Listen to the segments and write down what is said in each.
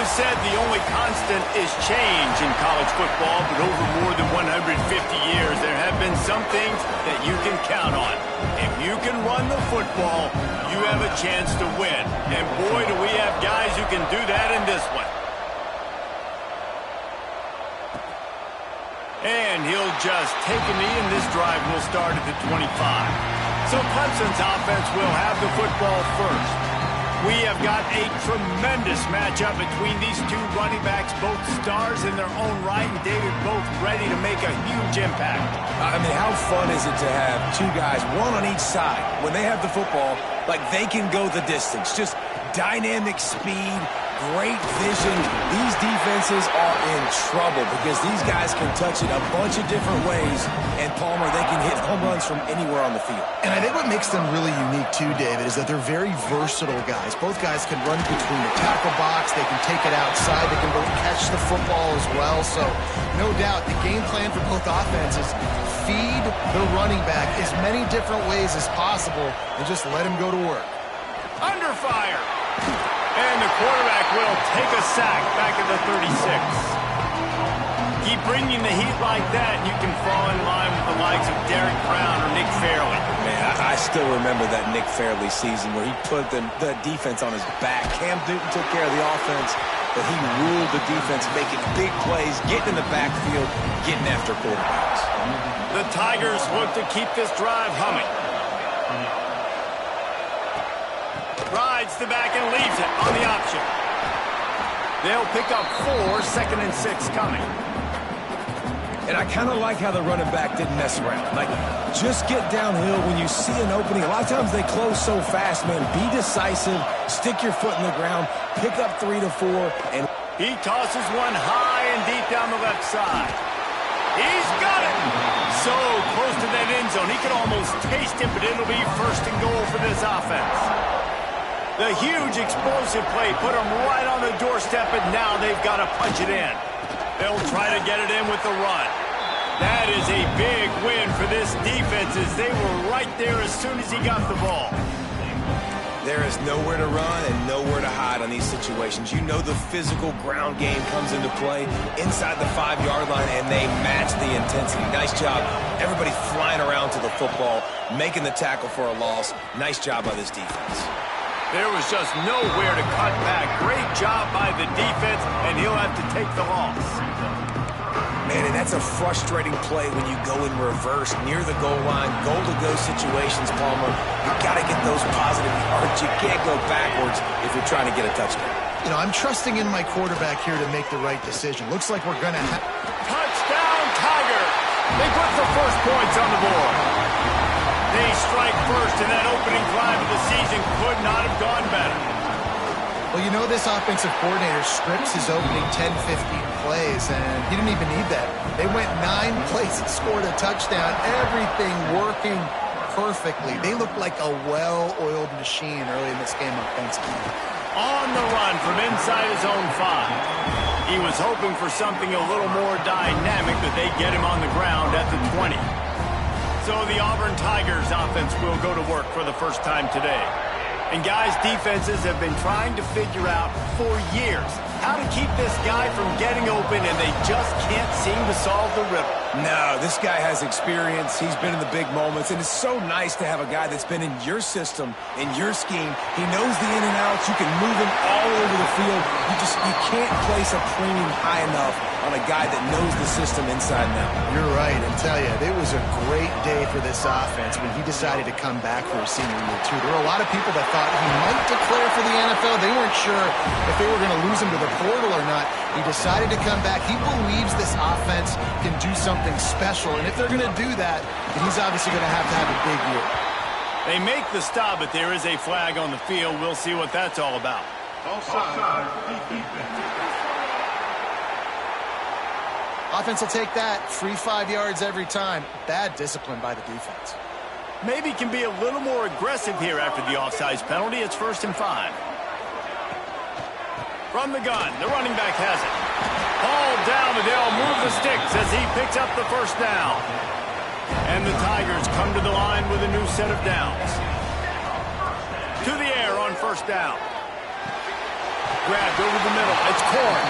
is said the only constant is change in college football, but over more than 150 years, there have been some things that you can count on. If you can run the football, you have a chance to win. And boy, do we have guys who can do that in this one. And he'll just take a knee, and this drive will start at the 25. So Clemson's offense will have the football first. We have got a tremendous matchup between these two running backs, both stars in their own right, and David, both ready to make a huge impact. I mean, how fun is it to have two guys, one on each side, when they have the football, like they can go the distance. Just dynamic speed, great vision. These defenses are in trouble because these guys can touch it a bunch of different ways, and Palmer, they can hit home runs from anywhere on the field. And I think what makes them really unique too, David, is that they're very versatile guys. Both guys can run between the tackle box, they can take it outside, they can both catch the football as well. So no doubt the game plan for both offenses, feed the running back as many different ways as possible and just let him go to work. Under fire. And the quarterback will take a sack back at the 36. Keep bringing the heat like that, and you can fall in line with the likes of Derek Brown or Nick Fairley. Man, I still remember that Nick Fairley season where he put the defense on his back. Cam Newton took care of the offense, but he ruled the defense, making big plays, getting in the backfield, getting after quarterbacks. The Tigers look to keep this drive humming. Rides the back and leaves it on the option. They'll pick up 4, 2nd and 6 coming. And I kind of like how the running back didn't mess around. Like, just get downhill when you see an opening. A lot of times they close so fast, man. Be decisive, stick your foot in the ground, pick up 3 to 4, and he tosses one high and deep down the left side. He's got it! So close to that end zone, he could almost taste it, but it'll be 1st and goal for this offense. The huge explosive play put them right on the doorstep, and now they've got to punch it in. They'll try to get it in with the run. That is a big win for this defense as they were right there as soon as he got the ball. There is nowhere to run and nowhere to hide on these situations. You know the physical ground game comes into play inside the 5-yard line, and they match the intensity. Nice job. Everybody flying around to the football, making the tackle for a loss. Nice job by this defense. There was just nowhere to cut back. Great job by the defense, and he'll have to take the loss. Man, and that's a frustrating play when you go in reverse near the goal line, goal-to-go situations, Palmer. You've got to get those positive yards. You can't go backwards if you're trying to get a touchdown. You know, I'm trusting in my quarterback here to make the right decision. Looks like we're going to have... Touchdown, Tiger! They put the first points on the board. They strike first, and that opening drive of the season could not have gone better. Well, you know this offensive coordinator scripts his opening 10, 15 plays, and he didn't even need that. They went 9 plays and scored a touchdown. Everything working perfectly. They looked like a well-oiled machine early in this game offensively. On the run from inside his own 5. He was hoping for something a little more dynamic, but they get him on the ground at the 20. So the Auburn Tigers offense will go to work for the first time today. And guys, defenses have been trying to figure out for years how to keep this guy from getting open, and they just can't seem to solve the riddle. No, this guy has experience. He's been in the big moments, and it's so nice to have a guy that's been in your system, in your scheme. He knows the in and outs. You can move him all over the field. You can't place a premium high enough on a guy that knows the system inside and out. You're right, and tell you, it was a great day for this offense when he decided to come back for his senior year, too. There were a lot of people that thought he might declare for the NFL. They weren't sure if they were going to lose him to the portal or not. He decided to come back. He believes this offense can do something special, and if they're going to do that, then he's obviously going to have a big year. They make the stop, but there is a flag on the field. We'll see what that's all about. Offside. Offense will take that. Free 5 yards every time. Bad discipline by the defense. Maybe can be a little more aggressive here after the offsides penalty. It's 1st and 5. From the gun, the running back has it. Ball down, but they'll move the sticks as he picks up the first down. And the Tigers come to the line with a new set of downs. To the air on 1st down. Grabbed over the middle. It's Corn.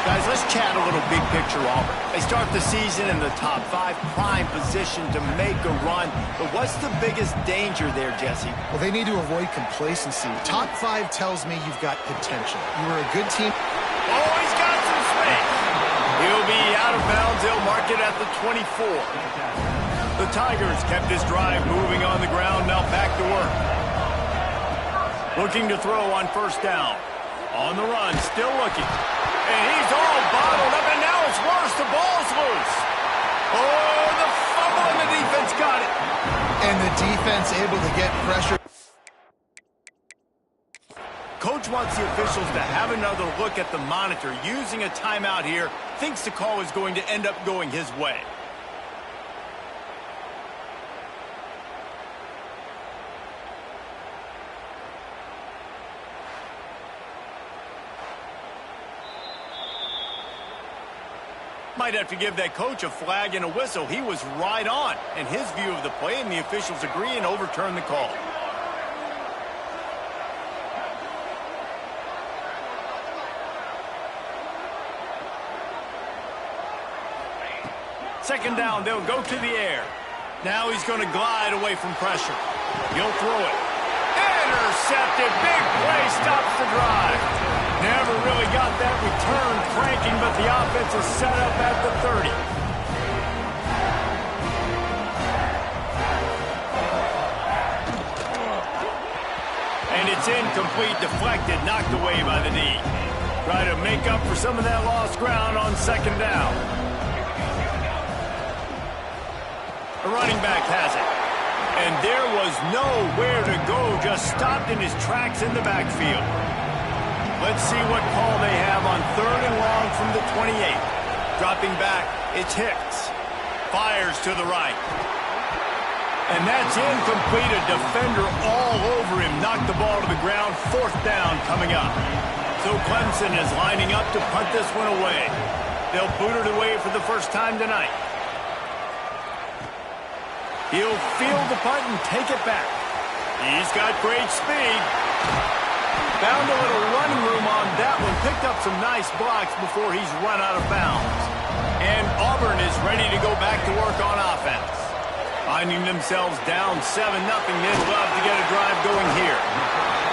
Guys, let's chat a little big picture Auburn. They start the season in the top 5, prime position to make a run. But what's the biggest danger there, Jesse? Well, they need to avoid complacency. Top 5 tells me you've got potential. You were a good team. Oh, he's got some space. He'll be out of bounds. They'll mark it at the 24. The Tigers kept this drive moving on the ground. Now back to work. Looking to throw on first down. On the run, still looking. And he's all bottled up, and now it's worse. The ball's loose. Oh, the fumble, and the defense got it. And the defense able to get pressure. Coach wants the officials to have another look at the monitor. Using a timeout here, thinks the call is going to end up going his way. Might have to give that coach a flag and a whistle. He was right on in his view of the play, and the officials agree and overturn the call. Second down, they'll go to the air. Now he's going to glide away from pressure. He'll throw it. Intercepted. Big play stops the drive. Never really got that return cranking, but the offense is set up at the 30. And it's incomplete, deflected, knocked away by the D. Try to make up for some of that lost ground on second down. The running back has it. And there was nowhere to go, just stopped in his tracks in the backfield. Let's see what call they have on third and long from the 28. Dropping back, it's Hicks. Fires to the right. And that's incomplete. A defender all over him. Knocked the ball to the ground. Fourth down coming up. So Clemson is lining up to punt this one away. They'll boot it away for the first time tonight. He'll field the punt and take it back. He's got great speed. Found a little running room on that one. Picked up some nice blocks before he's run out of bounds. And Auburn is ready to go back to work on offense. Finding themselves down 7-0, they'd love to get a drive going here.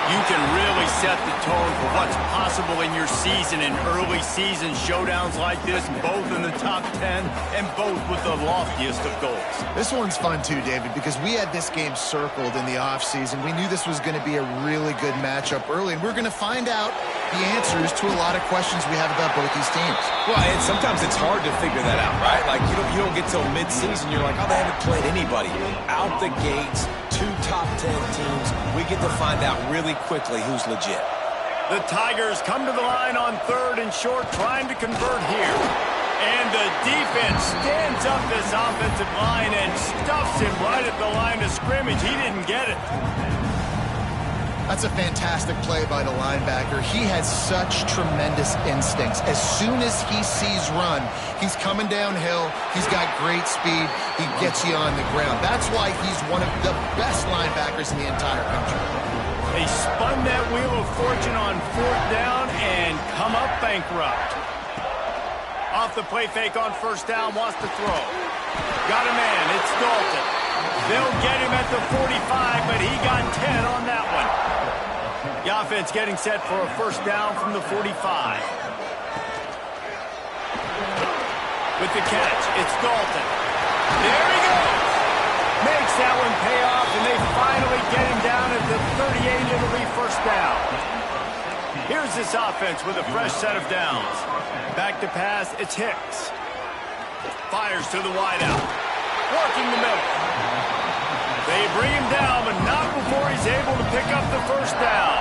You can really set the tone for what's possible in your season in early season showdowns like this, both in the top 10 and both with the loftiest of goals. This one's fun too, David, because we had this game circled in the offseason. We knew this was going to be a really good matchup early, and we're going to find out the answers to a lot of questions we have about both these teams. Well, and sometimes it's hard to figure that out, right? Like, you don't get till mid-season, you're like, oh, they haven't played anybody. Out the gates, 2 top 10 teams, we get to find out really quickly who's legit. The Tigers come to the line on third and short, trying to convert here. And the defense stands up this offensive line and stuffs him right at the line of scrimmage. He didn't get it. That's a fantastic play by the linebacker. He has such tremendous instincts. As soon as he sees run, he's coming downhill. He's got great speed. He gets you on the ground. That's why he's one of the best linebackers in the entire country. They spun that wheel of fortune on fourth down and come up bankrupt. Off the play fake on first down, wants to throw. Got a man, it's Dalton. They'll get him at the 45, but he got 10 on that one. The offense getting set for a first down from the 45. With the catch, it's Dalton. There he goes. Makes that one pay off, and they finally get him down at the 38. It'll be first down. Here's this offense with a fresh set of downs. Back to pass, it's Hicks. Fires to the wideout. Working the middle. They bring him down, but not before he's able to pick up the first down.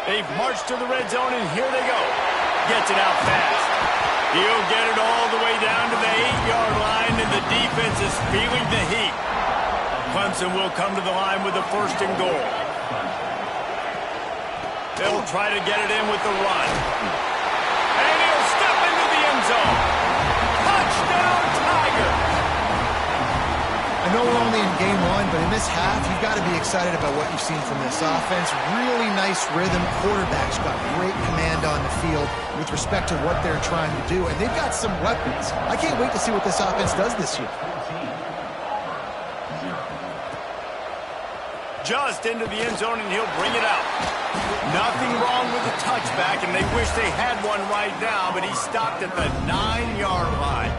They've marched to the red zone, and here they go. Gets it out fast. He'll get it all the way down to the 8-yard line, and the defense is feeling the heat. Clemson will come to the line with a first and goal. They'll try to get it in with the run. And he'll step into the end zone. Touchdown, Tigers! And know we're only in game one, but in this half, you've got to be excited about what you've seen from this offense. Really nice rhythm. Quarterback's got great command on the field with respect to what they're trying to do, and they've got some weapons. I can't wait to see what this offense does this year. Just into the end zone, and he'll bring it out. Nothing wrong with the touchback, and they wish they had one right now, but he stopped at the 9-yard line.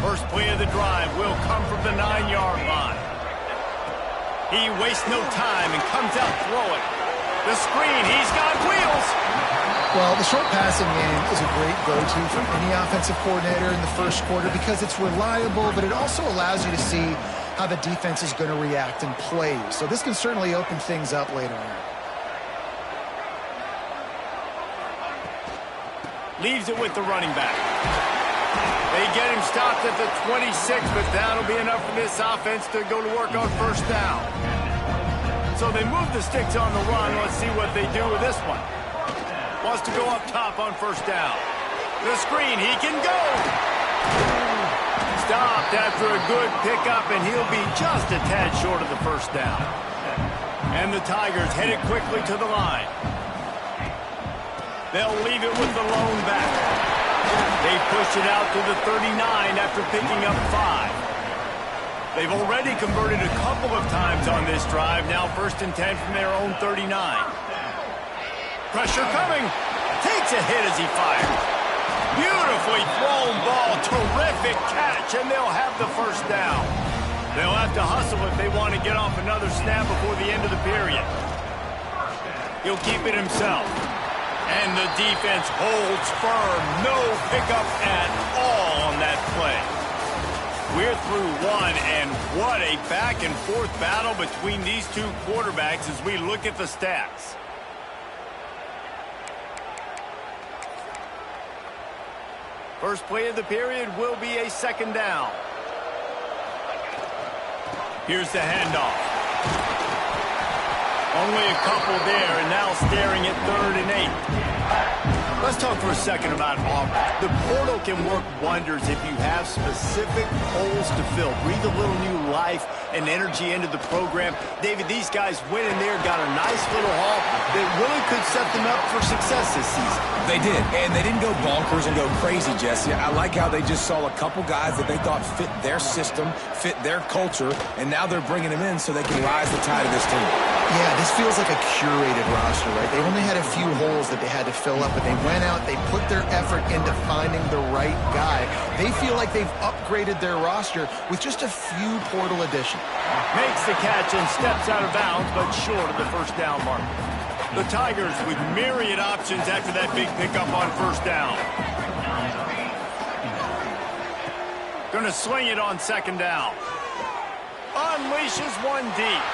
First play of the drive will come from the 9-yard line. He wastes no time and comes out throwing. The screen, he's got wheels. Well, the short passing game is a great go-to for any offensive coordinator in the first quarter because it's reliable, but it also allows you to see how the defense is going to react and play. So this can certainly open things up later on. Leaves it with the running back. They get him stopped at the 26, but that'll be enough for this offense to go to work on first down. So they move the sticks on the run. Let's see what they do with this one. Wants to go up top on first down. The screen, he can go. Stopped after a good pickup, and he'll be just a tad short of the first down. And the Tigers headed quickly to the line. They'll leave it with the lone back. They push it out to the 39 after picking up 5. They've already converted a couple of times on this drive. Now 1st and 10 from their own 39. Pressure coming. Takes a hit as he fires. Beautifully thrown ball. Terrific catch, and they'll have the first down. They'll have to hustle if they want to get off another snap before the end of the period. He'll keep it himself. And the defense holds firm. No pickup at all on that play. We're through one, and what a back-and-forth battle between these two quarterbacks as we look at the stats. First play of the period will be a 2nd down. Here's the handoff. Only a couple there, and now staring at 3rd and 8. Let's talk for a second about Auburn. The portal can work wonders if you have specific holes to fill. Breathe a little new life and energy into the program. David, these guys went in there, got a nice little haul that really could set them up for success this season. They did, and they didn't go bonkers and go crazy, Jesse. I like how they just saw a couple guys that they thought fit their system, fit their culture, and now they're bringing them in so they can rise the tide of this team. Yeah, this feels like a curated roster, right? They only had a few holes that they had to fill up, but they went out, they put their effort into finding the right guy. They feel like they've upgraded their roster with just a few portal additions. Makes the catch and steps out of bounds, but short of the first down mark. The Tigers with myriad options after that big pickup on first down. Gonna sling it on 2nd down. Unleashes one deep.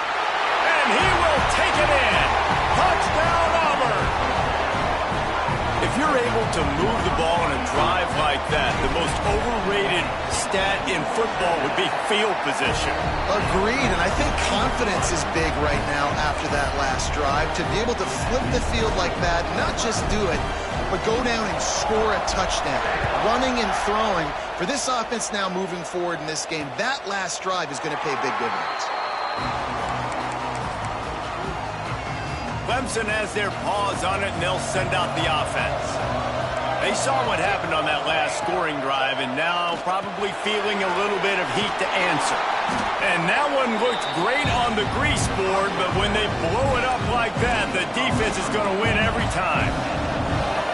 And he will take it in. Touchdown, Auburn. If you're able to move the ball in a drive like that, the most overrated stat in football would be field position. Agreed, and I think confidence is big right now after that last drive. To be able to flip the field like that, not just do it, but go down and score a touchdown. Running and throwing. For this offense now moving forward in this game, that last drive is going to pay big dividends. Clemson has their paws on it, and they'll send out the offense. They saw what happened on that last scoring drive, and now probably feeling a little bit of heat to answer. And that one looked great on the grease board, but when they blow it up like that, the defense is going to win every time.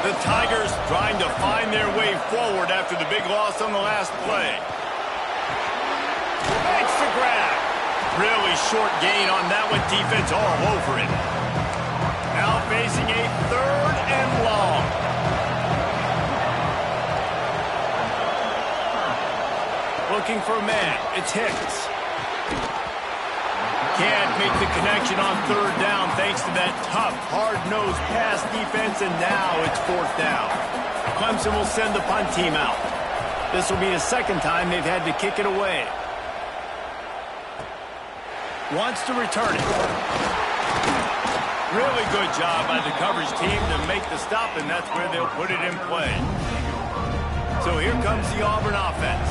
The Tigers trying to find their way forward after the big loss on the last play. Makes the grab. Really short gain on that one. Defense all over it. Now facing a 3rd and long. Looking for a man. It's Hicks. Can't make the connection on 3rd down thanks to that tough, hard-nosed pass defense, and now it's 4th down. Clemson will send the punt team out. This will be the 2nd time they've had to kick it away. Wants to return it. Really good job by the coverage team to make the stop, and that's where they'll put it in play. So here comes the Auburn offense.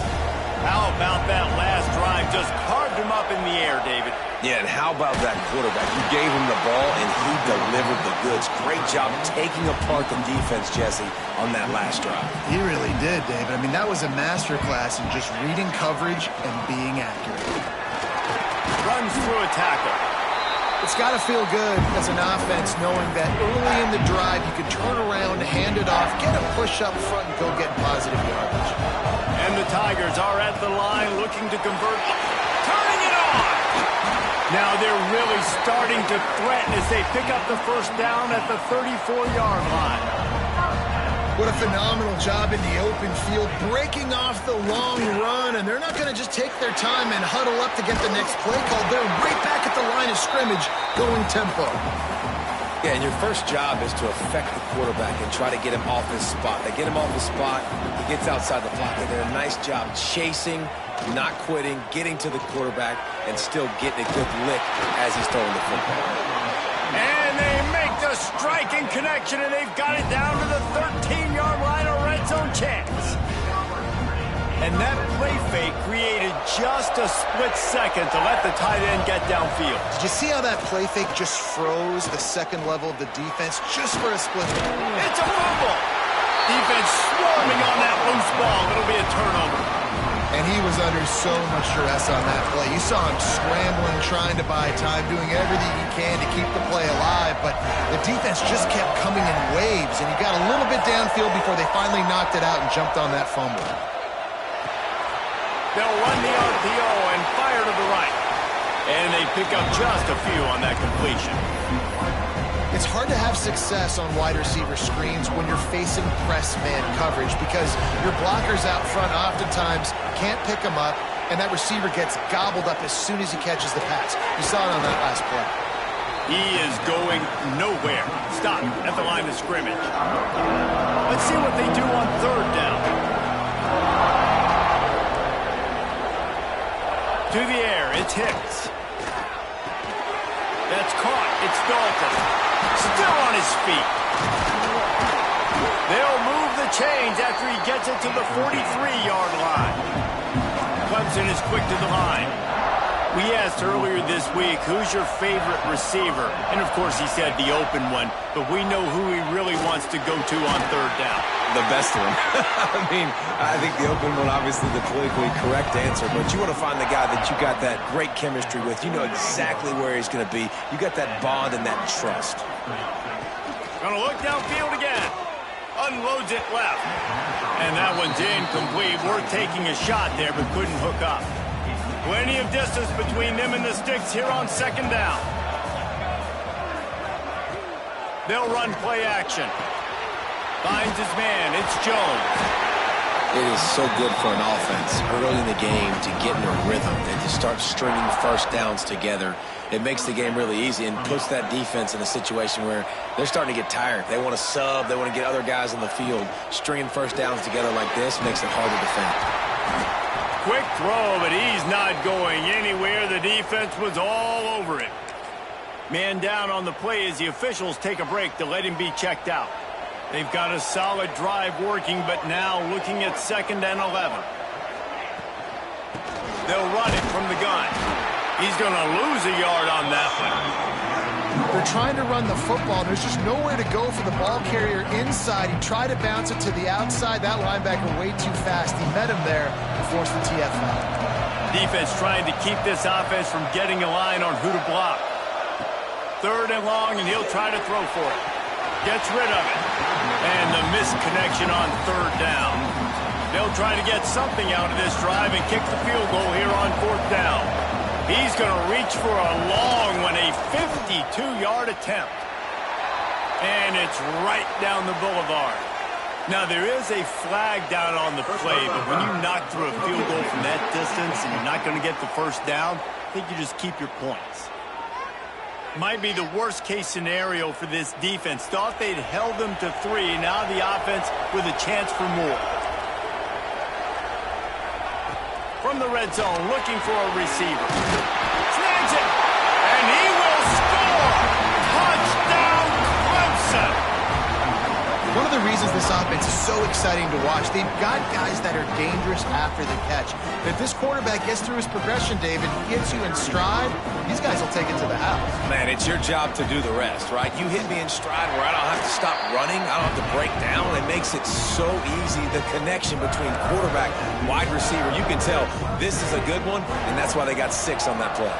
How about that last drive? Just carved him up in the air, David. Yeah, and how about that quarterback? You gave him the ball, and he delivered the goods. Great job taking apart the defense, Jesse, on that last drive. He really did, David. I mean, that was a masterclass in just reading coverage and being accurate. Runs through a tackle. It's got to feel good as an offense knowing that early in the drive you can turn around, hand it off, get a push up front, and go get positive yardage. And the Tigers are at the line looking to convert. Turning it on! Now they're really starting to threaten as they pick up the first down at the 34-yard line. What a phenomenal job in the open field, breaking off the long run, and they're not going to just take their time and huddle up to get the next play called. They're right back at the line of scrimmage, going tempo. Yeah, and your first job is to affect the quarterback and try to get him off his spot. They get him off his spot, he gets outside the pocket. They did a nice job chasing, not quitting, getting to the quarterback, and still getting a good lick as he's throwing the football. And they make the striking connection, and they've got it down to the 13-yard line, a red zone chance. And that play fake created just a split second to let the tight end get downfield. Did you see how that play fake just froze the second level of the defense just for a split? It's a fumble. Defense swarming on that loose ball. It'll be a turnover. And he was under so much stress on that play. You saw him scrambling, trying to buy time, doing everything he can to keep the play alive, but the defense just kept coming in waves, and he got a little bit downfield before they finally knocked it out and jumped on that fumble. They'll run the RPO and fire to the right. And they pick up just a few on that completion. It's hard to have success on wide receiver screens when you're facing press man coverage because your blockers out front oftentimes can't pick them up, and that receiver gets gobbled up as soon as he catches the pass. You saw it on that last play. He is going nowhere. Stop at the line of scrimmage. Let's see what they do on third down. To the air, it's Hicks. That's caught. It's Dalton. Still on his feet. They'll move the chains after he gets it to the 43-yard line. Clemson is quick to the line. We asked earlier this week, who's your favorite receiver? And, of course, he said the open one, but we know who he really wants to go to on third down. The best one. I mean, I think the open one, obviously the politically correct answer, but you want to find the guy that you got that great chemistry with. You know exactly where he's going to be. You got that bond and that trust. Gonna look downfield again. Unloads it left. And that one's incomplete. Worth taking a shot there, but couldn't hook up. Plenty of distance between them and the sticks here on second down. They'll run play action. Finds his man. It's Jones. It is so good for an offense early in the game to get in a rhythm and to start stringing first downs together. It makes the game really easy and puts that defense in a situation where they're starting to get tired. They want to sub. They want to get other guys on the field. Stringing first downs together like this makes it hard to defend. Quick throw, but he's not going anywhere. The defense was all over it. Man down on the play as the officials take a break to let him be checked out. They've got a solid drive working, but now looking at 2nd and 11. They'll run it from the gun. He's going to lose a yard on that one. They're trying to run the football. There's just nowhere to go for the ball carrier inside. He tried to bounce it to the outside. That linebacker way too fast. He met him there and forced the TFL. Defense trying to keep this offense from getting a line on who to block. 3rd and long, and he'll try to throw for it. Gets rid of it. And the missed connection on 3rd down. They'll try to get something out of this drive and kick the field goal here on 4th down. He's going to reach for a long one, a 52-yard attempt. And it's right down the boulevard. Now, there is a flag down on the play, but when you knock through a field goal from that distance and you're not going to get the first down, I think you just keep your points. Might be the worst-case scenario for this defense. Thought they'd held them to 3. Now the offense with a chance for more. From the red zone, looking for a receiver. Snags it, and he will score! Touchdown, Clemson! One of the reasons this offense It's so exciting to watch. They've got guys that are dangerous after the catch. If this quarterback gets through his progression, David, gets you in stride, these guys will take it to the house. Man, it's your job to do the rest, right? You hit me in stride where I don't have to stop running. I don't have to break down. It makes it so easy, the connection between quarterback and wide receiver. You can tell this is a good one, and that's why they got 6 on that play.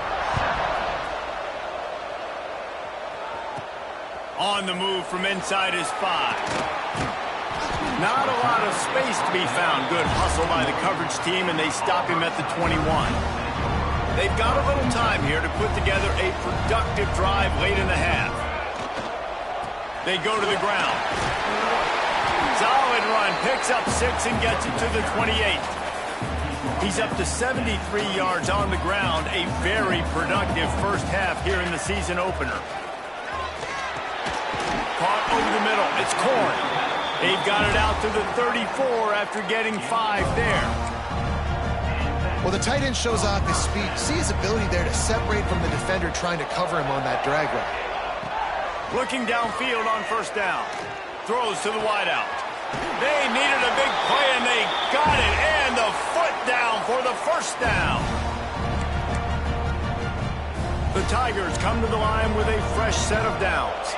On the move from inside his 5. Not a lot of space to be found. Good hustle by the coverage team, and they stop him at the 21. They've got a little time here to put together a productive drive late in the half. They go to the ground. Solid run. Picks up 6 and gets it to the 28. He's up to 73 yards on the ground. A very productive first half here in the season opener. Caught over the middle. It's Corn. They've got it out to the 34 after getting 5 there. Well, the tight end shows off his speed. See his ability there to separate from the defender trying to cover him on that drag route. Looking downfield on first down. Throws to the wideout. They needed a big play, and they got it. And the foot down for the first down. The Tigers come to the line with a fresh set of downs.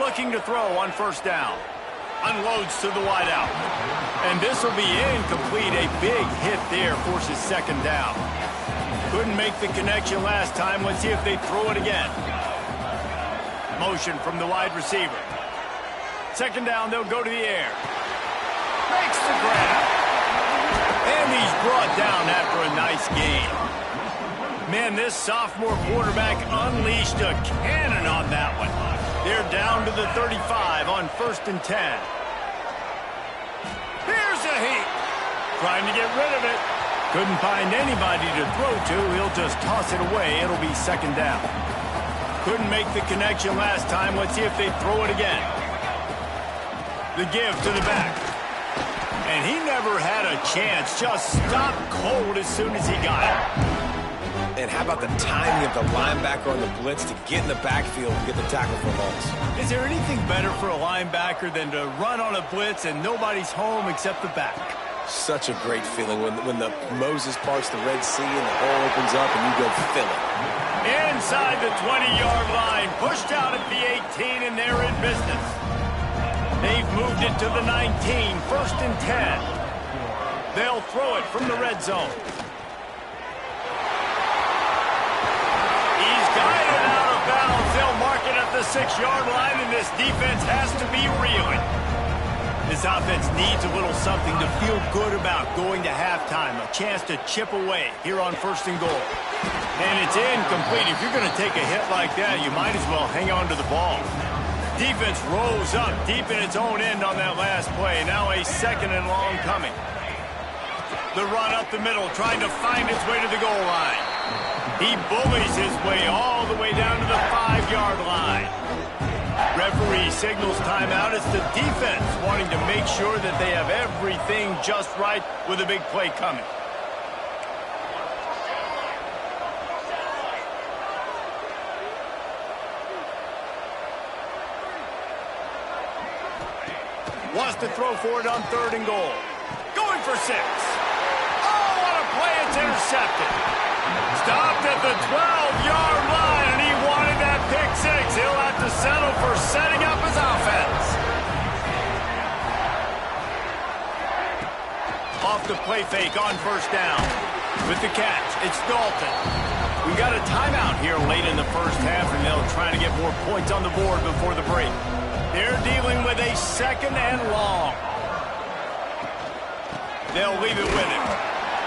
Looking to throw on first down. Unloads to the wideout. And this will be incomplete. A big hit there forces second down. Couldn't make the connection last time. Let's see if they throw it again. Motion from the wide receiver. Second down, they'll go to the air. Makes the grab. And he's brought down after a nice gain. Man, this sophomore quarterback unleashed a cannon on that one. They're down to the 35 on 1st and 10. Here's a heat. Trying to get rid of it. Couldn't find anybody to throw to. He'll just toss it away. It'll be second down. Couldn't make the connection last time. Let's see if they throw it again. The give to the back. And he never had a chance. Just stopped cold as soon as he got it. And how about the timing of the linebacker on the blitz to get in the backfield and get the tackle for a loss? Is there anything better for a linebacker than to run on a blitz and nobody's home except the back? Such a great feeling when the Moses parts the Red Sea and the hole opens up and you go fill it. Inside the 20-yard line, pushed out at the 18, and they're in business. They've moved it to the 19, 1st and 10. They'll throw it from the red zone. They'll mark it at the 6-yard line, and this defense has to be reeling. This offense needs a little something to feel good about going to halftime. A chance to chip away here on 1st and goal. And it's incomplete. If you're going to take a hit like that, you might as well hang on to the ball. Defense rolls up deep in its own end on that last play. Now a 2nd and long coming. The run up the middle, trying to find its way to the goal line. He bullies his way all the way down to the 5-yard line. Referee signals timeout. It's the defense wanting to make sure that they have everything just right with a big play coming. Wants to throw for it on 3rd and goal. Going for 6. Oh, what a play. It's intercepted. Stopped at the 12-yard line, and he wanted that pick 6. He'll have to settle for setting up his offense. Off the play fake on 1st down. With the catch, it's Dalton. We got a timeout here late in the first half, and they'll try to get more points on the board before the break. They're dealing with a 2nd and long. They'll leave it with him.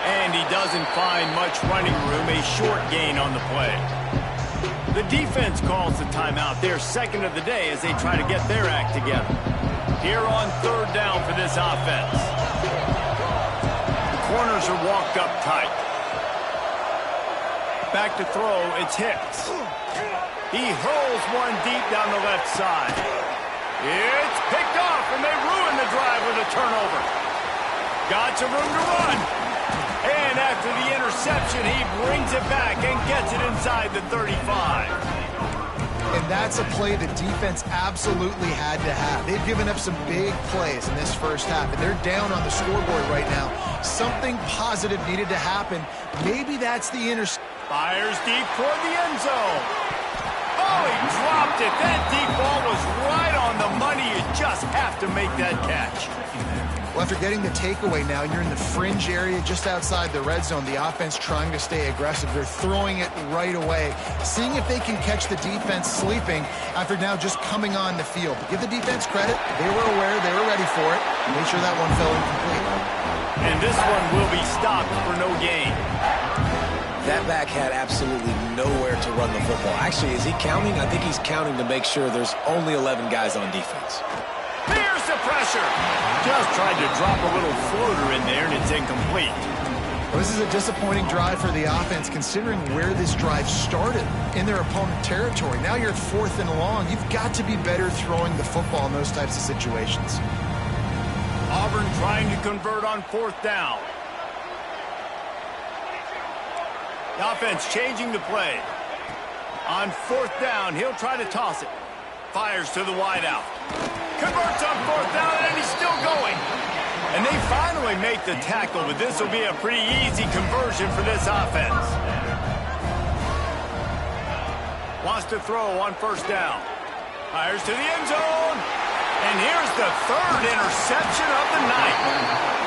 And he doesn't find much running room, a short gain on the play. The defense calls the timeout, their 2nd of the day, as they try to get their act together. Here on 3rd down for this offense. The corners are walked up tight. Back to throw, it's Hicks. He hurls one deep down the left side. It's picked off, and they ruin the drive with a turnover. Got some room to run. And after the interception, he brings it back and gets it inside the 35. And that's a play the defense absolutely had to have. They've given up some big plays in this first half, and they're down on the scoreboard right now. Something positive needed to happen. Maybe that's the interception. Fires deep toward the end zone. Oh, he dropped it. That deep ball was right on the money. You just have to make that catch. Well, after getting the takeaway now, you're in the fringe area just outside the red zone. The offense trying to stay aggressive. They're throwing it right away, seeing if they can catch the defense sleeping after now just coming on the field. But give the defense credit. They were aware. They were ready for it. Made sure that one fell incomplete. And this one will be stopped for no gain. That back had absolutely nowhere to run the football. Actually, is he counting? I think he's counting to make sure there's only 11 guys on defense. Here's the pressure. Just tried to drop a little floater in there, and it's incomplete. Well, this is a disappointing drive for the offense, considering where this drive started in their opponent territory. Now you're at 4th and long. You've got to be better throwing the football in those types of situations. Auburn trying to convert on 4th down. The offense changing the play. On 4th down, he'll try to toss it. Fires to the wideout. Converts on 4th down, and he's still going. And they finally make the tackle, but this will be a pretty easy conversion for this offense. Wants to throw on 1st down. Fires to the end zone. And here's the 3rd interception of the night.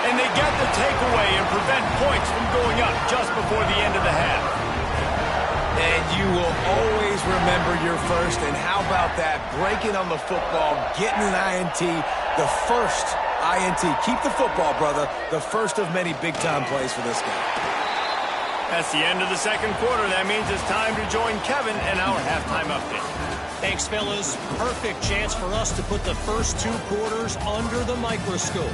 And they get the takeaway and prevent points from going up just before the end of the half. And you will always remember your first. And how about that? Breaking on the football, getting an INT, the first INT. Keep the football, brother. The first of many big-time plays for this guy. That's the end of the 2nd quarter. That means it's time to join Kevin and our halftime update. Thanks, fellas. Perfect chance for us to put the first 2 quarters under the microscope.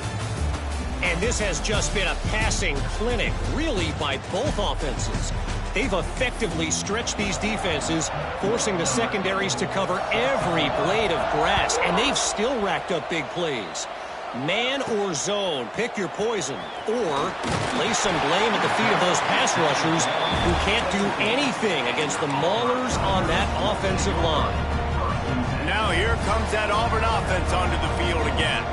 And this has just been a passing clinic, really, by both offenses. They've effectively stretched these defenses, forcing the secondaries to cover every blade of grass, and they've still racked up big plays. Man or zone, pick your poison, or lay some blame at the feet of those pass rushers who can't do anything against the maulers on that offensive line. Now here comes that Auburn offense onto the field again.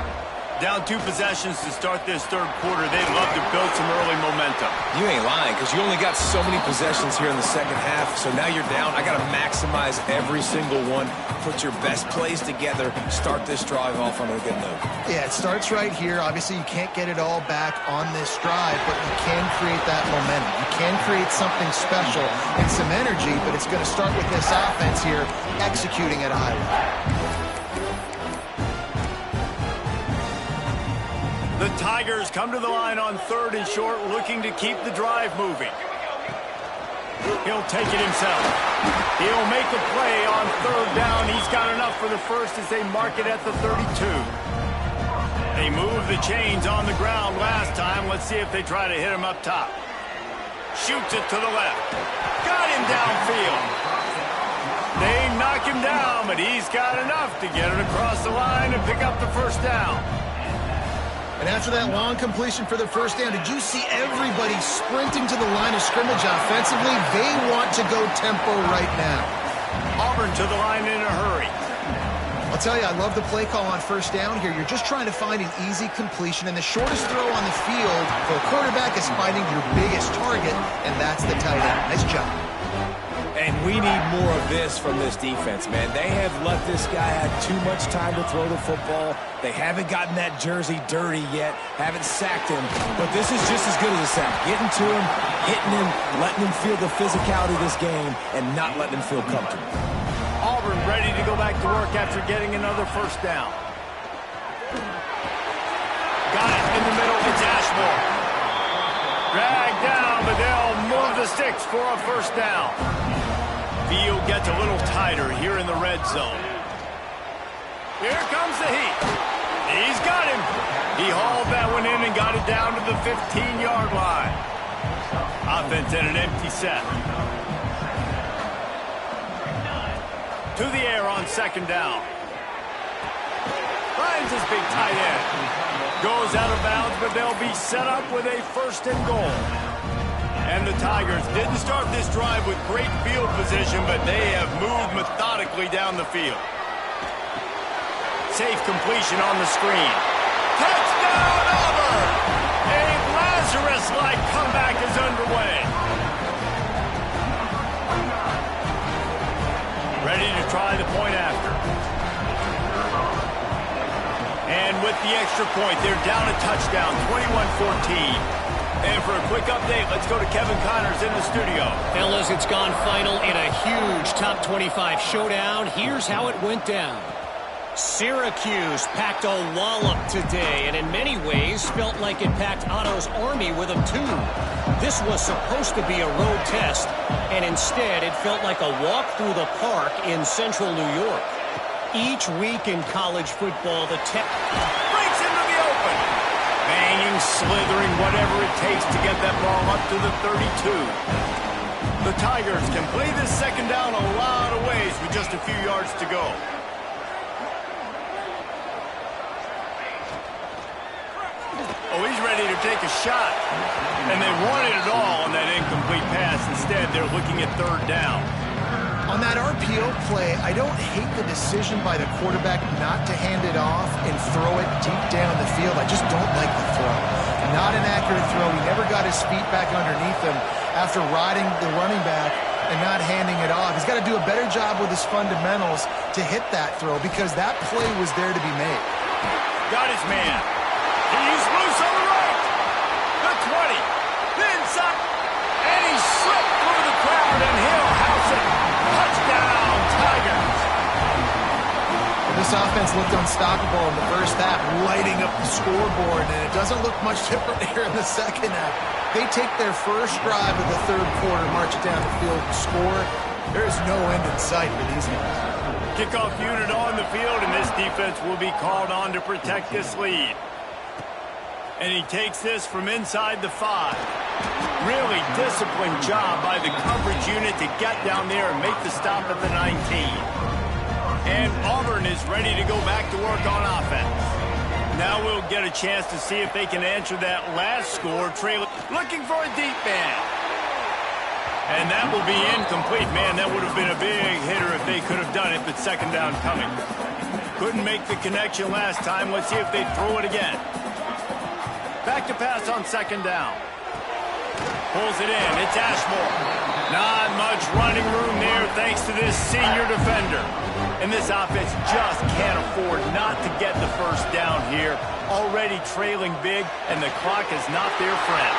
Down 2 possessions to start this 3rd quarter. They'd love to build some early momentum. You ain't lying, because you only got so many possessions here in the 2nd half, so now you're down. I got to maximize every single one. Put your best plays together. Start this drive off on a good note. Yeah, it starts right here. Obviously, you can't get it all back on this drive, but you can create that momentum. You can create something special and some energy, but it's going to start with this offense here executing at a high level. The Tigers come to the line on 3rd and short, looking to keep the drive moving. He'll take it himself. He'll make the play on 3rd down. He's got enough for the first as they mark it at the 32. They moved the chains on the ground last time. Let's see if they try to hit him up top. Shoots it to the left. Got him downfield. They knock him down, but he's got enough to get it across the line and pick up the 1st down. And after that long completion for the 1st down, did you see everybody sprinting to the line of scrimmage offensively? They want to go tempo right now. Auburn to the line in a hurry. I'll tell you, I love the play call on 1st down here. You're just trying to find an easy completion, and the shortest throw on the field for a quarterback is finding your biggest target, and that's the tight end. Nice job. And we need more of this from this defense, man. They have let this guy have too much time to throw the football. They haven't gotten that jersey dirty yet, haven't sacked him. But this is just as good as a sack. Getting to him, hitting him, letting him feel the physicality of this game, and not letting him feel comfortable. Auburn ready to go back to work after getting another 1st down. Got it in the middle. It's Ashmore. Dragged down, but they'll move the sticks for a 1st down. Field gets a little tighter here in the red zone. Here comes the heat. He's got him. He hauled that one in and got it down to the 15-yard line. Offense in an empty set. To the air on 2nd down. Finds his big tight end. Goes out of bounds, but they'll be set up with a 1st and goal. And the Tigers didn't start this drive with great field position, but they have moved methodically down the field. Safe completion on the screen. Touchdown, Auburn! A Lazarus-like comeback is underway. Ready to try the point after. And with the extra point, they're down a touchdown, 21-14. And for a quick update, let's go to Kevin Connors in the studio. Fellas, it's gone final in a huge top 25 showdown. Here's how it went down. Syracuse packed a wallop today, and in many ways felt like it packed Otto's Army with them too. This was supposed to be a road test, and instead it felt like a walk through the park in central New York. Each week in college football, the breaks into the open. Banging, slithering, whatever it takes to get that ball up to the 32. The Tigers can play this second down a lot of ways with just a few yards to go. Oh, he's ready to take a shot. And they wanted it all on that incomplete pass. Instead, they're looking at third down. On that RPO play, I don't hate the decision by the quarterback not to hand it off and throw it deep down the field. I just don't like the throw. Not an accurate throw. He never got his feet back underneath him after riding the running back and not handing it off. He's got to do a better job with his fundamentals to hit that throw because that play was there to be made. Got his man. He's loose on the right. The 20. The inside. And he slipped through the crowd and he'll house it. Touchdown, Tigers. This offense looked unstoppable in the first half, lighting up the scoreboard, and it doesn't look much different here in the second half. They take their first drive of the third quarter, march it down the field, score. There's no end in sight for these guys. Kickoff unit on the field, and this defense will be called on to protect this lead. And he takes this from inside the 5. Really disciplined job by the coverage unit to get down there and make the stop at the 19. And Auburn is ready to go back to work on offense. Now we'll get a chance to see if they can answer that last score. Trailer looking for a deep man. And that will be incomplete. Man, that would have been a big hitter if they could have done it, but second down coming. Couldn't make the connection last time. Let's see if they throw it again. Back to pass on second down. Pulls it in. It's Ashmore. Not much running room there thanks to this senior defender. And this offense just can't afford not to get the first down here. Already trailing big, and the clock is not their friend.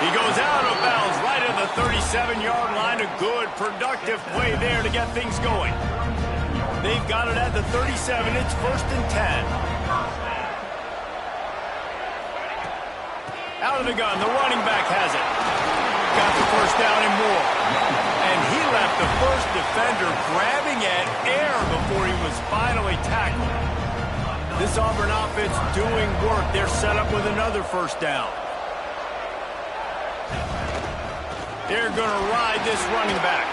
He goes out of bounds right at the 37-yard line. A good, productive play there to get things going. They've got it at the 37. It's 1st and 10. Out of the gun, the running back has it. Got the first down and more. And he left the first defender grabbing at air before he was finally tackled. This Auburn offense doing work. They're set up with another first down. They're going to ride this running back.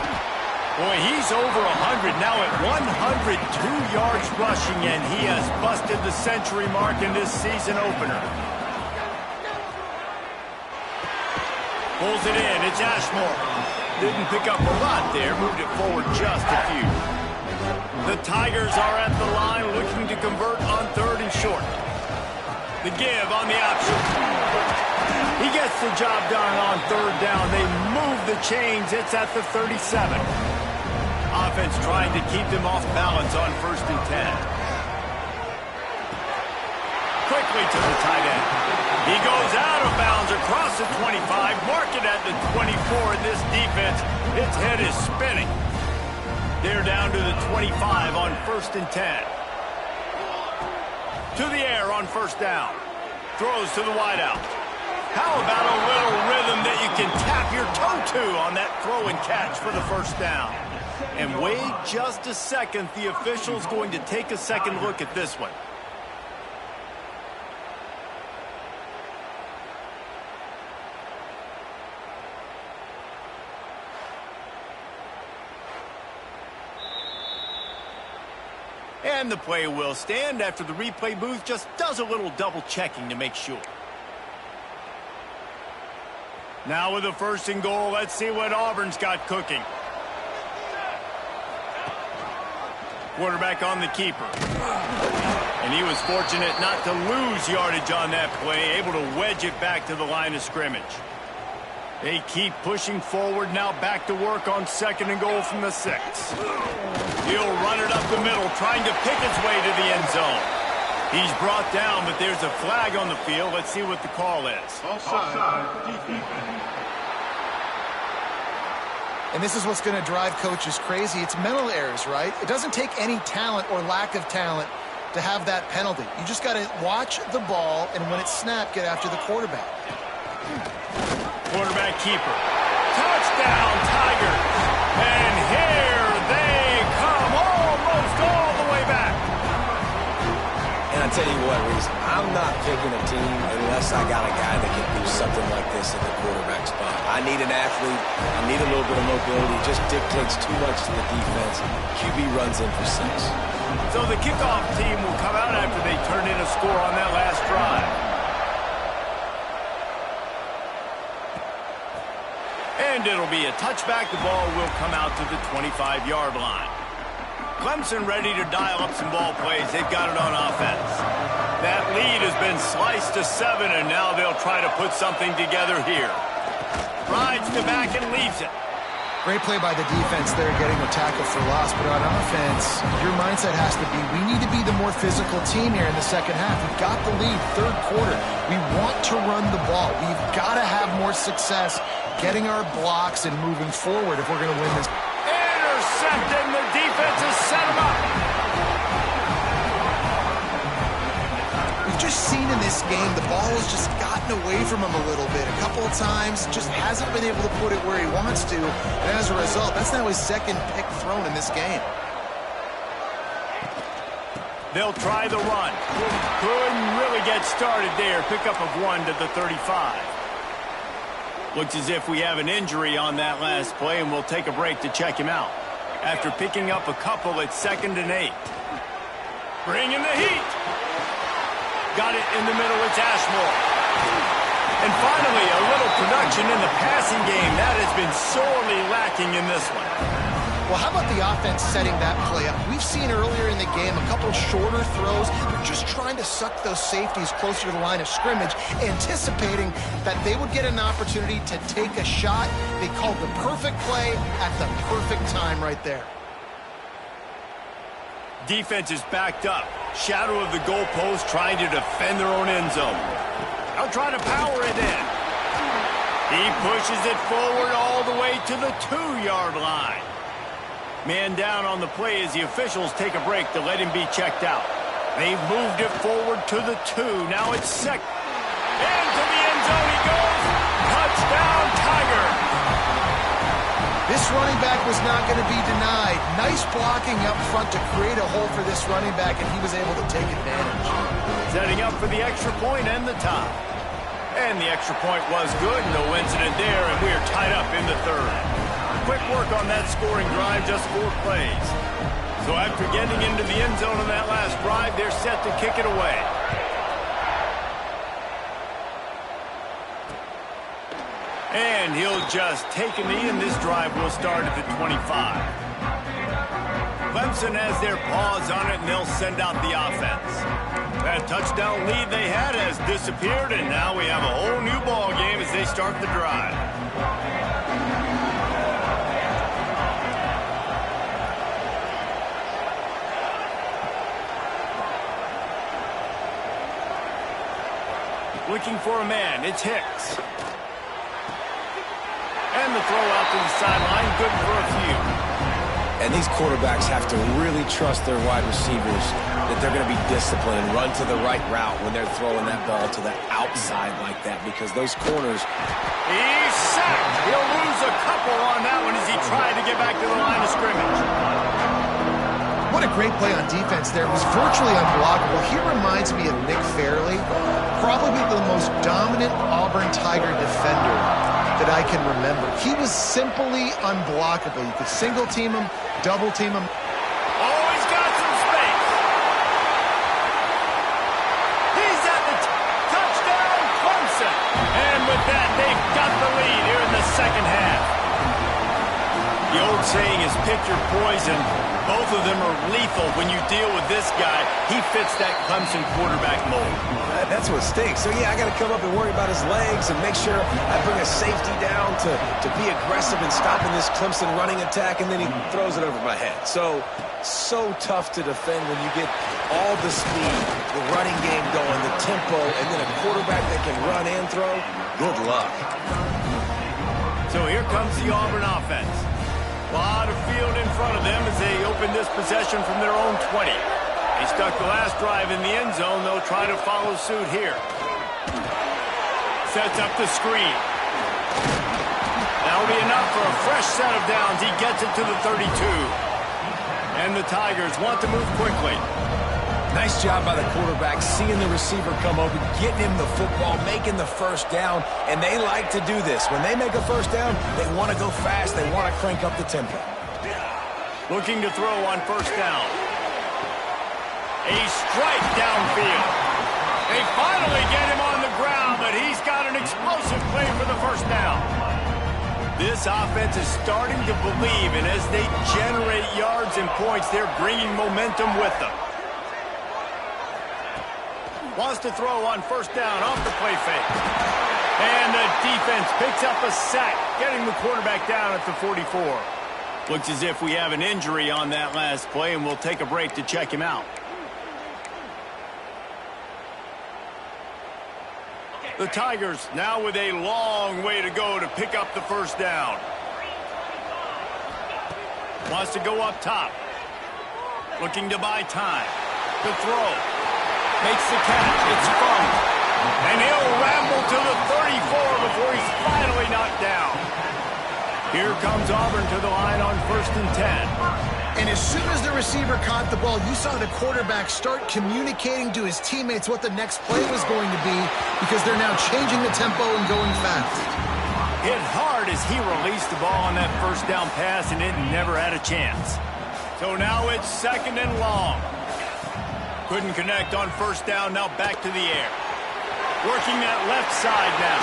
Boy, he's over 100 now at 102 yards rushing, and he has busted the century mark in this season opener. Pulls it in. It's Ashmore. Didn't pick up a lot there. Moved it forward just a few. The Tigers are at the line looking to convert on 3rd and short. The give on the option. He gets the job done on 3rd down. They move the chains. It's at the 37. Offense trying to keep them off balance on 1st and 10. Quickly to the tight end. He goes out of bounds across the 25, mark it at the 24, and this defense, its head is spinning. They're down to the 25 on 1st and 10. To the air on 1st down. Throws to the wideout. How about a little rhythm that you can tap your toe to on that throw and catch for the 1st down? And wait just a second, the official's going to take a second look at this one. And the play will stand after the replay booth just does a little double checking to make sure. Now with a 1st and goal, let's see what Auburn's got cooking. Quarterback on the keeper. And he was fortunate not to lose yardage on that play, able to wedge it back to the line of scrimmage. They keep pushing forward, now back to work on 2nd and goal from the 6. He'll run it up the middle, trying to pick his way to the end zone. He's brought down, but there's a flag on the field. Let's see what the call is. And this is what's going to drive coaches crazy. It's mental errors, right? It doesn't take any talent or lack of talent to have that penalty. You just got to watch the ball, and when it's snapped, get after the quarterback. Quarterback keeper. Touchdown, Tigers. And here they come, almost all the way back. And I tell you what, Reese, I'm not picking a team unless I got a guy that can do something like this at the quarterback spot. I need an athlete. I need a little bit of mobility. It just dictates too much to the defense. QB runs in for 6. So the kickoff team will come out after they turn in a score on that last drive. And it'll be a touchback. The ball will come out to the 25-yard line. Clemson ready to dial up some ball plays. They've got it on offense. That lead has been sliced to 7, and now they'll try to put something together here. Rides to back and leaves it. Great play by the defense there, getting the tackle for loss. But on offense, your mindset has to be, we need to be the more physical team here in the second half. We've got the lead, 3rd quarter. We want to run the ball. We've got to have more success getting our blocks and moving forward if we're going to win this. Intercepted, and the defense has set him up. We've just seen in this game, the ball has just gotten away from him a little bit. A couple of times, just hasn't been able to put it where he wants to. And as a result, that's now his 2nd pick thrown in this game. They'll try the run. Couldn't really get started there. Pickup of 1 to the 35. Looks as if we have an injury on that last play, and we'll take a break to check him out. After picking up a couple at 2nd and 8. Bringing the heat. Got it in the middle. It's Ashmore. And finally, a little production in the passing game. That has been sorely lacking in this one. Well, how about the offense setting that play up? We've seen earlier in the game a couple shorter throws. They're just trying to suck those safeties closer to the line of scrimmage, anticipating that they would get an opportunity to take a shot. They called the perfect play at the perfect time right there. Defense is backed up. Shadow of the goalpost, trying to defend their own end zone. They'll try to power it in. He pushes it forward all the way to the 2-yard line. Man down on the play as the officials take a break to let him be checked out. They've moved it forward to the 2. Now it's 2nd. Into the end zone he goes. Touchdown, Tigers. This running back was not going to be denied. Nice blocking up front to create a hole for this running back, and he was able to take advantage. Setting up for the extra point and the tie. And the extra point was good. No incident there, and we are tied up in the 3rd. Quick work on that scoring drive, just 4 plays. So after getting into the end zone on that last drive, they're set to kick it away. And he'll just take a knee, and this drive will start at the 25. Clemson has their paws on it, and they'll send out the offense. That touchdown lead they had has disappeared, and now we have a whole new ball game as they start the drive. Looking for a man, it's Hicks. And the throw out to the sideline, good for a few. And these quarterbacks have to really trust their wide receivers that they're going to be disciplined and run to the right route when they're throwing that ball to the outside like that, because those corners... He's sacked. He'll lose a couple on that one as he tried to get back to the line of scrimmage. What a great play on defense there. It was virtually unblockable. He reminds me of Nick Fairley, probably the most dominant Auburn Tiger defender that I can remember. He was simply unblockable. You could single team him, double team him. Oh, he's got some space. He's at the touchdown, Clemson. And with that, they've got the lead. old saying is pick your poison. Both of them are lethal when you deal with this guy. He fits that Clemson quarterback mold. That's what stinks. So, yeah, I got to come up and worry about his legs and make sure I bring a safety down to be aggressive in stopping this Clemson running attack, and then he throws it over my head. So tough to defend when you get all the speed, the running game going, the tempo, and then a quarterback that can run and throw. Good luck. So here comes the Auburn offense. A lot of field in front of them as they open this possession from their own 20. They stuck the last drive in the end zone. They'll try to follow suit here. Sets up the screen. That'll be enough for a fresh set of downs. He gets it to the 32. And the Tigers want to move quickly. Nice job by the quarterback, seeing the receiver come open, getting him the football, making the first down, and they like to do this. When they make a first down, they want to go fast. They want to crank up the tempo. Looking to throw on first down. A strike downfield. They finally get him on the ground, but he's got an explosive play for the first down. This offense is starting to believe, and as they generate yards and points, they're bringing momentum with them. Wants to throw on first down off the play fake. And the defense picks up a sack, getting the quarterback down at the 44. Looks as if we have an injury on that last play, and we'll take a break to check him out. The Tigers now with a long way to go to pick up the first down. Wants to go up top. Looking to buy time. The throw. Makes the catch. It's fumbled. And he'll ramble to the 34 before he's finally knocked down. Here comes Auburn to the line on 1st and 10. And as soon as the receiver caught the ball, you saw the quarterback start communicating to his teammates what the next play was going to be, because they're now changing the tempo and going fast. Hit hard as he released the ball on that first down pass, and it never had a chance. So now it's 2nd and long. Couldn't connect on first down, now back to the air. Working that left side now.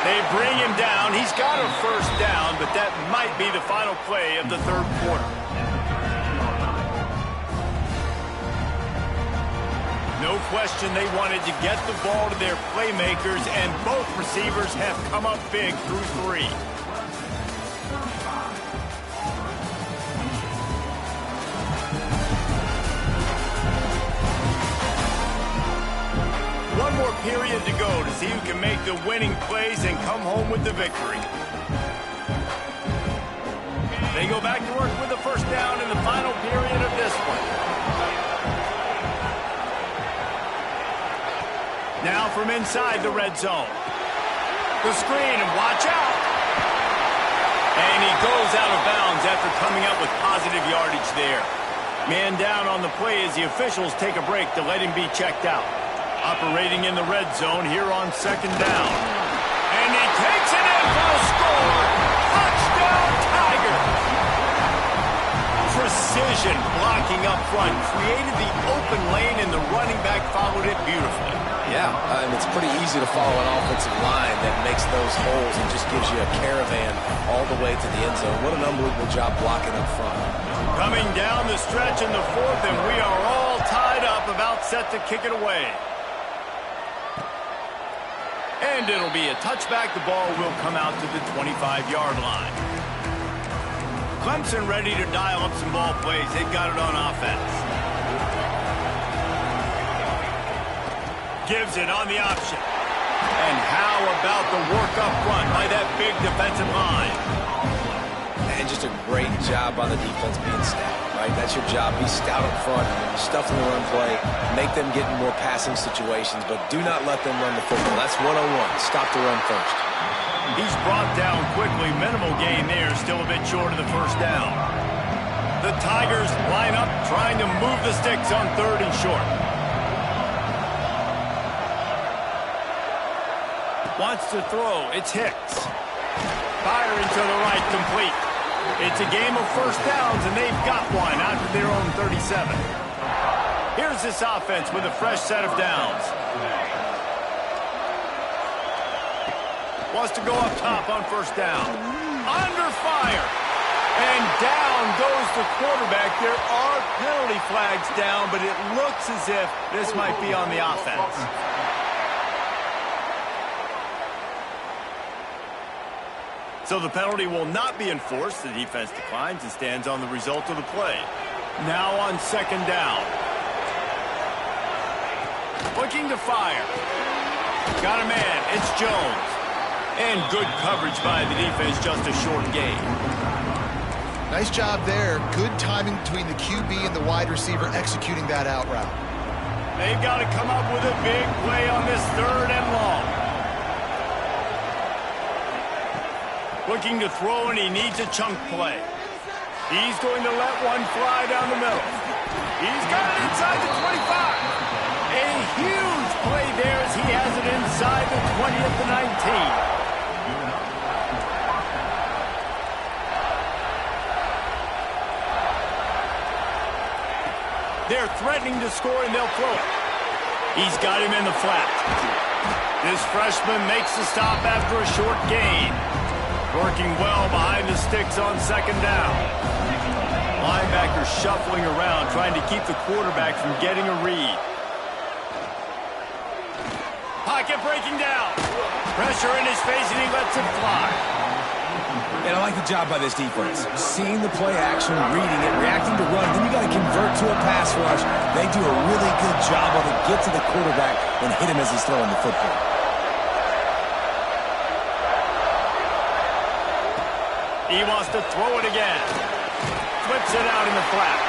They bring him down. He's got a first down, but that might be the final play of the 3rd quarter. No question they wanted to get the ball to their playmakers, and both receivers have come up big through 3. One more period to go to see who can make the winning plays and come home with the victory. They go back to work with the first down in the final period of this one. Now from inside the red zone. The screen, and watch out. And he goes out of bounds after coming up with positive yardage there. Man down on the play as the officials take a break to let him be checked out. Operating in the red zone here on 2nd down. And he takes it in for a score. Touchdown, Tigers. Precision blocking up front. Created the open lane, and the running back followed it beautifully. Yeah, and it's pretty easy to follow an offensive line that makes those holes and just gives you a caravan all the way to the end zone. What an unbelievable job blocking up front. Coming down the stretch in the 4th, and we are all tied up, about set to kick it away. And it'll be a touchback. The ball will come out to the 25-yard line. Clemson ready to dial up some ball plays. They've got it on offense. Gives it on the option. And how about the work up front by that big defensive line? And just a great job by the defense being stout, right? That's your job. Be stout up front, stuff in the run play, make them get in more passing situations, but do not let them run the football. That's 101. Stop the run first. He's brought down quickly. Minimal gain there, still a bit short of the first down. The Tigers line up, trying to move the sticks on 3rd and short. Wants to throw. It's Hicks. Firing to the right, complete. It's a game of first downs, and they've got one out to their own 37. Here's this offense with a fresh set of downs. Wants to go up top on first down. Under fire. And down goes the quarterback. There are penalty flags down, but it looks as if this might be on the offense. So the penalty will not be enforced. The defense declines and stands on the result of the play. Now on second down. Looking to fire. Got a man. It's Jones. And good coverage by the defense, just a short gain. Nice job there. Good timing between the QB and the wide receiver executing that out route. They've got to come up with a big play on this third and long. Looking to throw, and he needs a chunk play. He's going to let one fly down the middle. He's got it inside the 25. A huge play there as he has it inside the 20 at the 19. They're threatening to score, and they'll throw it. He's got him in the flat. This freshman makes the stop after a short gain. Working well behind the sticks on second down. Linebacker shuffling around, trying to keep the quarterback from getting a read. Pocket breaking down. Pressure in his face, and he lets it fly. And I like the job by this defense. Seeing the play action, reading it, reacting to run, then you got to convert to a pass rush. They do a really good job of it. Get to the quarterback and hit him as he's throwing the football. He wants to throw it again. Flips it out in the flat.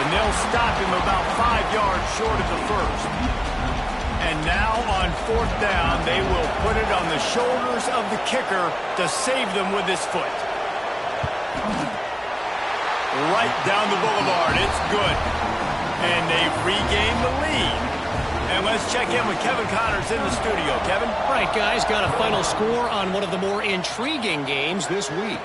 And they'll stop him about 5 yards short of the first. And now on fourth down, they will put it on the shoulders of the kicker to save them with his foot. Right down the boulevard. It's good. And they've regained the lead. And let's check in with Kevin Connors in the studio. Kevin? Right, guys, got a final score on one of the more intriguing games this week.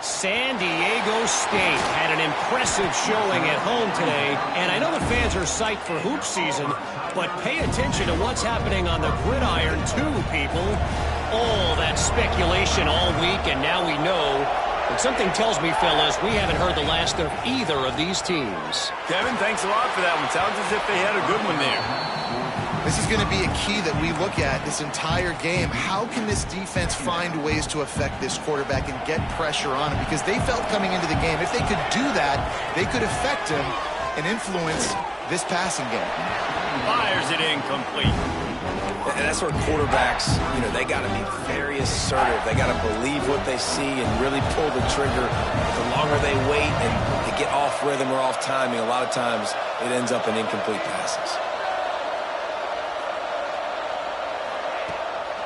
San Diego State had an impressive showing at home today, and I know the fans are psyched for hoop season, but pay attention to what's happening on the gridiron too, people. All that speculation all week, and now we know. But something tells me, fellas, we haven't heard the last of either of these teams. Kevin, thanks a lot for that one. Sounds as if they had a good one there. This is going to be a key that we look at this entire game. How can this defense find ways to affect this quarterback and get pressure on him? Because they felt coming into the game, if they could do that, they could affect him and influence this passing game. Fires it incomplete. And that's where quarterbacks, they got to be very assertive. They got to believe what they see and really pull the trigger. The longer they wait and they get off rhythm or off timing, a lot of times it ends up in incomplete passes.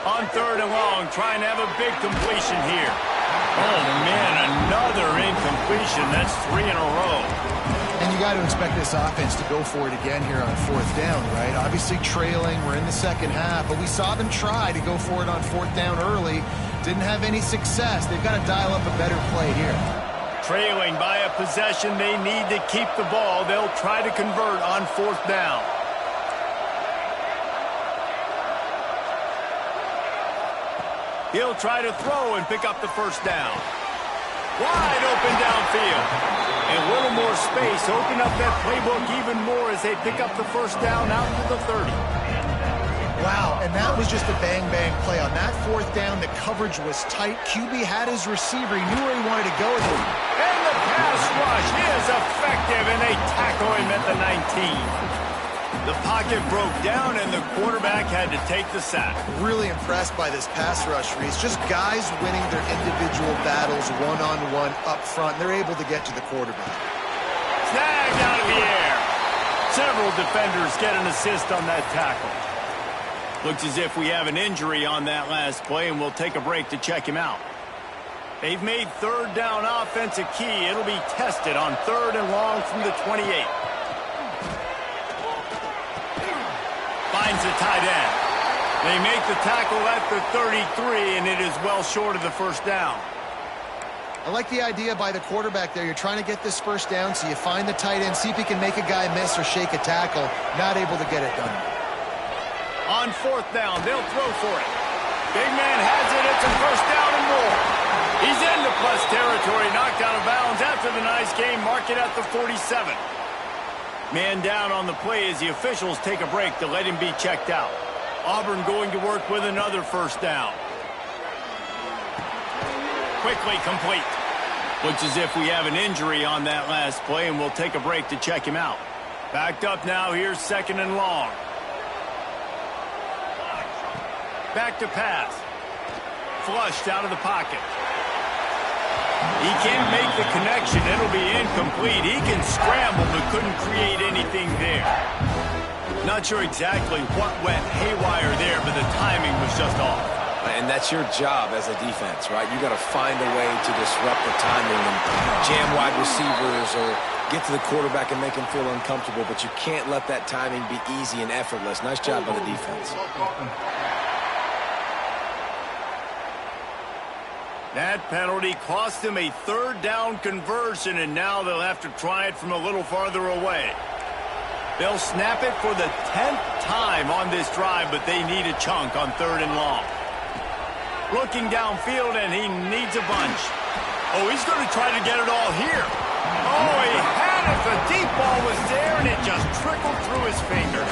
On third and long, trying to have a big completion here. Oh, man, another incompletion. That's 3 in a row. And you got to expect this offense to go for it again here on fourth down, right? Obviously trailing. We're in the second half, but we saw them try to go for it on fourth down early. Didn't have any success. They've got to dial up a better play here. Trailing by a possession, they need to keep the ball. They'll try to convert on fourth down. He'll try to throw and pick up the first down. Wide open downfield. And a little more space. Open up that playbook even more as they pick up the first down out to the 30. Wow, and that was just a bang-bang play. On that fourth down, the coverage was tight. QB had his receiver. He knew where he wanted to go. And the pass rush is effective, and they tackle him at the 19. The pocket broke down, and the quarterback had to take the sack. Really impressed by this pass rush, Reese. Just guys winning their individual battles one-on-one up front. They're able to get to the quarterback. Snagged out of the air. Several defenders get an assist on that tackle. Looks as if we have an injury on that last play, and we'll take a break to check him out. They've made third down offense a key. It'll be tested on third and long from the 28. Finds the tight end. They make the tackle at the 33, and it is well short of the first down. I like the idea by the quarterback there. You're trying to get this first down, so you find the tight end, see if he can make a guy miss or shake a tackle. Not able to get it done. On fourth down, they'll throw for it. Big man has it. It's a first down and more. He's into plus territory, knocked out of bounds. unorganized game. Mark it at the 47. Man down on the play as the officials take a break to let him be checked out. Auburn going to work with another first down. Quickly complete. Looks as if we have an injury on that last play, and we'll take a break to check him out. Backed up now. Here's 2nd and long. Back to pass. Flushed out of the pocket. He can't make the connection. It'll be incomplete. He can scramble, but couldn't create anything there. Not sure exactly what went haywire there, but the timing was just off. And that's your job as a defense, right? You got to find a way to disrupt the timing and jam wide receivers or get to the quarterback and make him feel uncomfortable, but you can't let that timing be easy and effortless. Nice job by the defense. That penalty cost them a 3rd down conversion, and now they'll have to try it from a little farther away. They'll snap it for the 10th time on this drive, but they need a chunk on 3rd and long. Looking downfield, and he needs a bunch. Oh, he's going to try to get it all here. Oh, he had it. The deep ball was there, and it just trickled through his fingers.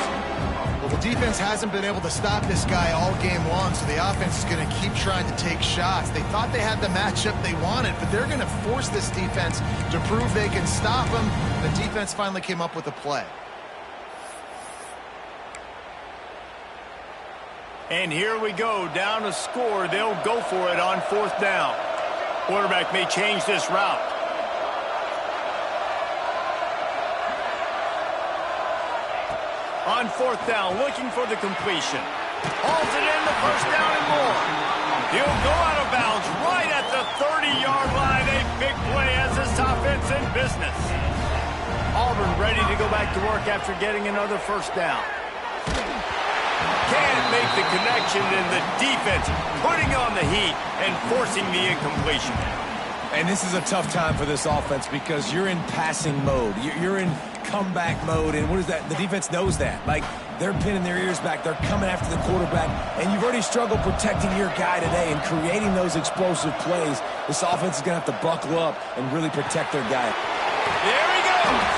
Well, the defense hasn't been able to stop this guy all game long, so the offense is going to keep trying to take shots. They thought they had the matchup they wanted, but they're going to force this defense to prove they can stop him. The defense finally came up with a play. And here we go, down a score. They'll go for it on 4th down. Quarterback may change this route. On 4th down, looking for the completion. Hauls it in, the 1st down and more. He'll go out of bounds right at the 30-yard line. A big play as this offense in business. Auburn ready to go back to work after getting another 1st down. Can't make the connection, and the defense putting on the heat and forcing the incompletion. And this is a tough time for this offense because you're in passing mode. You're in comeback mode, and what is that? The defense knows that. Like, they're pinning their ears back. They're coming after the quarterback, and you've already struggled protecting your guy today and creating those explosive plays. This offense is going to have to buckle up and really protect their guy. There he goes.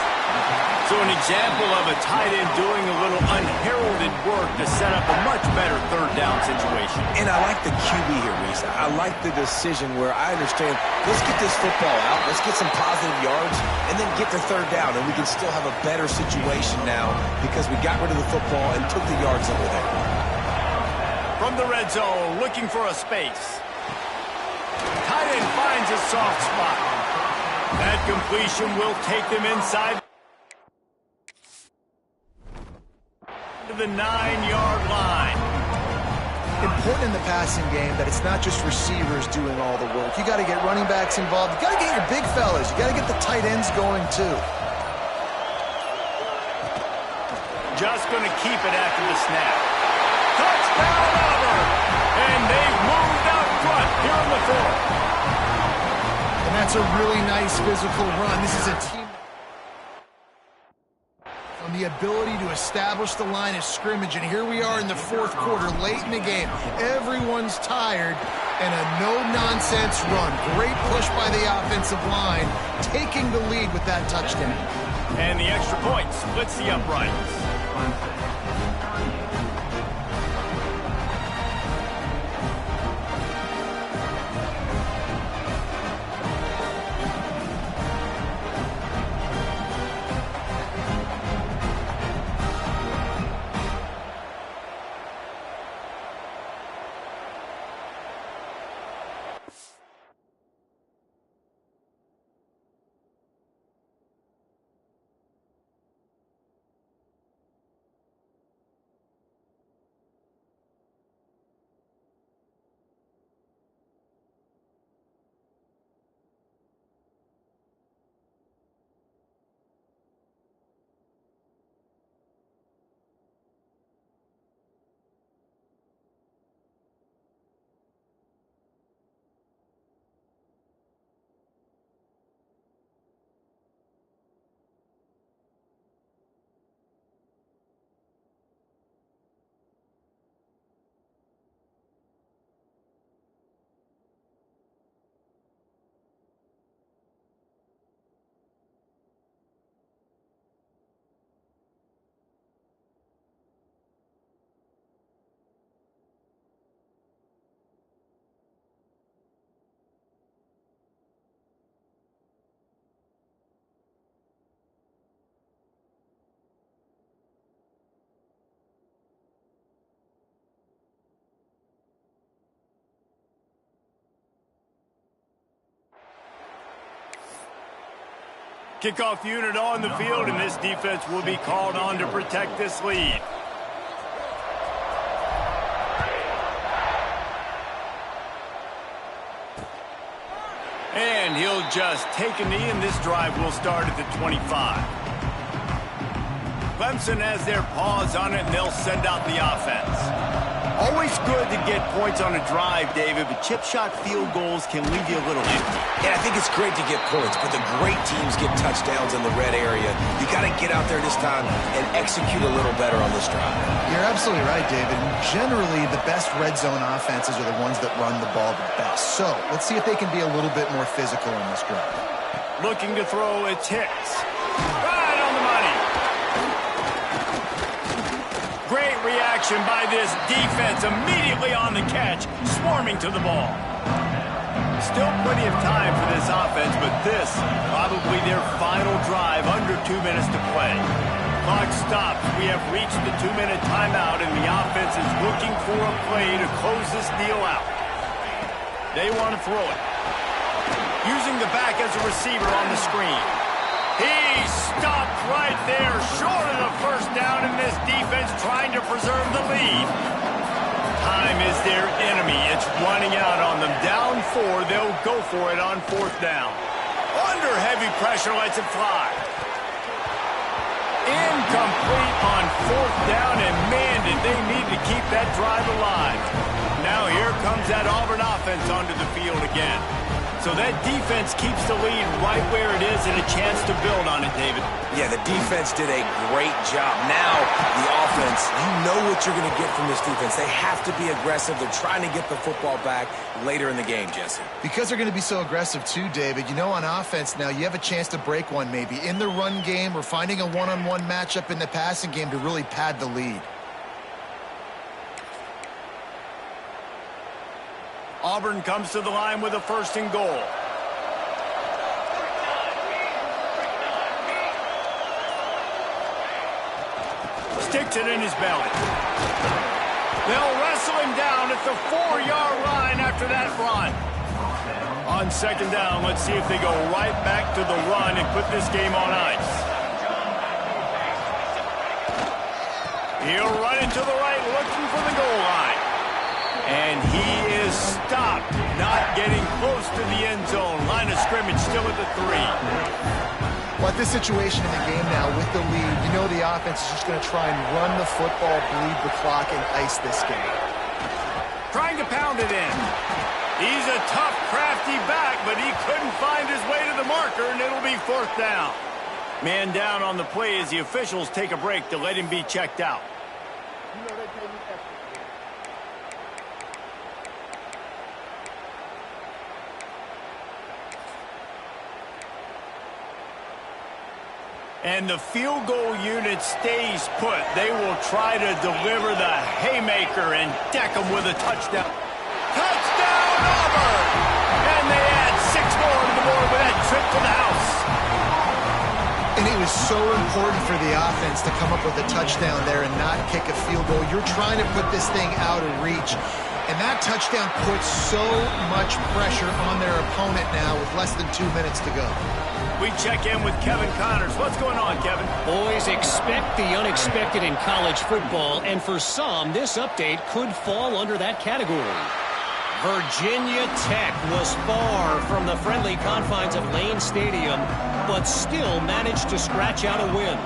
So an example of a tight end doing a little unheralded work to set up a much better 3rd down situation. And I like the QB here, Reese. I like the decision where I understand, let's get this football out, let's get some positive yards, and then get to 3rd down, and we can still have a better situation now because we got rid of the football and took the yards over there. From the red zone, looking for a space. Tight end finds a soft spot. That completion will take them inside to the 9-yard line. Important in the passing game that it's not just receivers doing all the work. You got to get running backs involved. You got to get your big fellas. You got to get the tight ends going too. Just going to keep it after the snap. Touchdown Auburn! And they've moved out front here in the 4th. And that's a really nice physical run. This is a team on the ability to establish the line of scrimmage, and here we are in the 4th quarter, late in the game. Everyone's tired, and a no-nonsense run. Great push by the offensive line, taking the lead with that touchdown. And the extra point splits the uprights. Kickoff unit on the field, and this defense will be called on to protect this lead. And he'll just take a knee, and this drive will start at the 25. Clemson has their paws on it, and they'll send out the offense. Always good to get points on a drive, David, but chip shot field goals can leave you a little empty. Yeah, I think it's great to get points, but the great teams get touchdowns in the red area. You got to get out there this time and execute a little better on this drive. You're absolutely right, David. Generally, the best red zone offenses are the ones that run the ball the best. So let's see if they can be a little bit more physical in this drive. Looking to throw, it's Hicks. Right on the money. Great reaction by this defense, immediately on the catch, swarming to the ball. Still plenty of time for this offense, but this probably their final drive, under 2 minutes to play. Clock stops. We have reached the 2-minute timeout, and the offense is looking for a play to close this deal out. They want to throw it. Using the back as a receiver on the screen. He stopped right there, short of the first down, and this defense trying to preserve the lead. Time is their enemy. It's running out on them. Down 4, they'll go for it on 4th down. Under heavy pressure, lets it fly. Incomplete on 4th down, and man, did they need to keep that drive alive. Now here comes that Auburn offense onto the field again. So that defense keeps the lead right where it is and a chance to build on it, David. Yeah, the defense did a great job. Now, the offense, you know what you're going to get from this defense. They have to be aggressive. They're trying to get the football back later in the game, Jesse. Because they're going to be so aggressive too, David, you know, on offense now, you have a chance to break one maybe in the run game or finding a one-on-one matchup in the passing game to really pad the lead. Auburn comes to the line with a 1st and goal. Sticks it in his belly. They'll wrestle him down at the 4-yard line after that run. On 2nd down, let's see if they go right back to the run and put this game on ice. He'll run into the right, looking for the goal line. And he is stopped, not getting close to the end zone. Line of scrimmage still at the 3. Well, at this situation in the game now with the lead, you know the offense is just going to try and run the football, bleed the clock, and ice this game. Trying to pound it in. He's a tough, crafty back, but he couldn't find his way to the marker, and it'll be 4th down. Man down on the play as the officials take a break to let him be checked out. And the field goal unit stays put. They will try to deliver the haymaker and deck them with a touchdown. Touchdown, Auburn! And they add 6 more to the board with that trip to the house. And it was so important for the offense to come up with a touchdown there and not kick a field goal. You're trying to put this thing out of reach. And that touchdown puts so much pressure on their opponent now with less than 2 minutes to go. We check in with Kevin Connors. What's going on, Kevin? Boys, expect the unexpected in college football, and for some, this update could fall under that category. Virginia Tech was far from the friendly confines of Lane Stadium, but still managed to scratch out a win.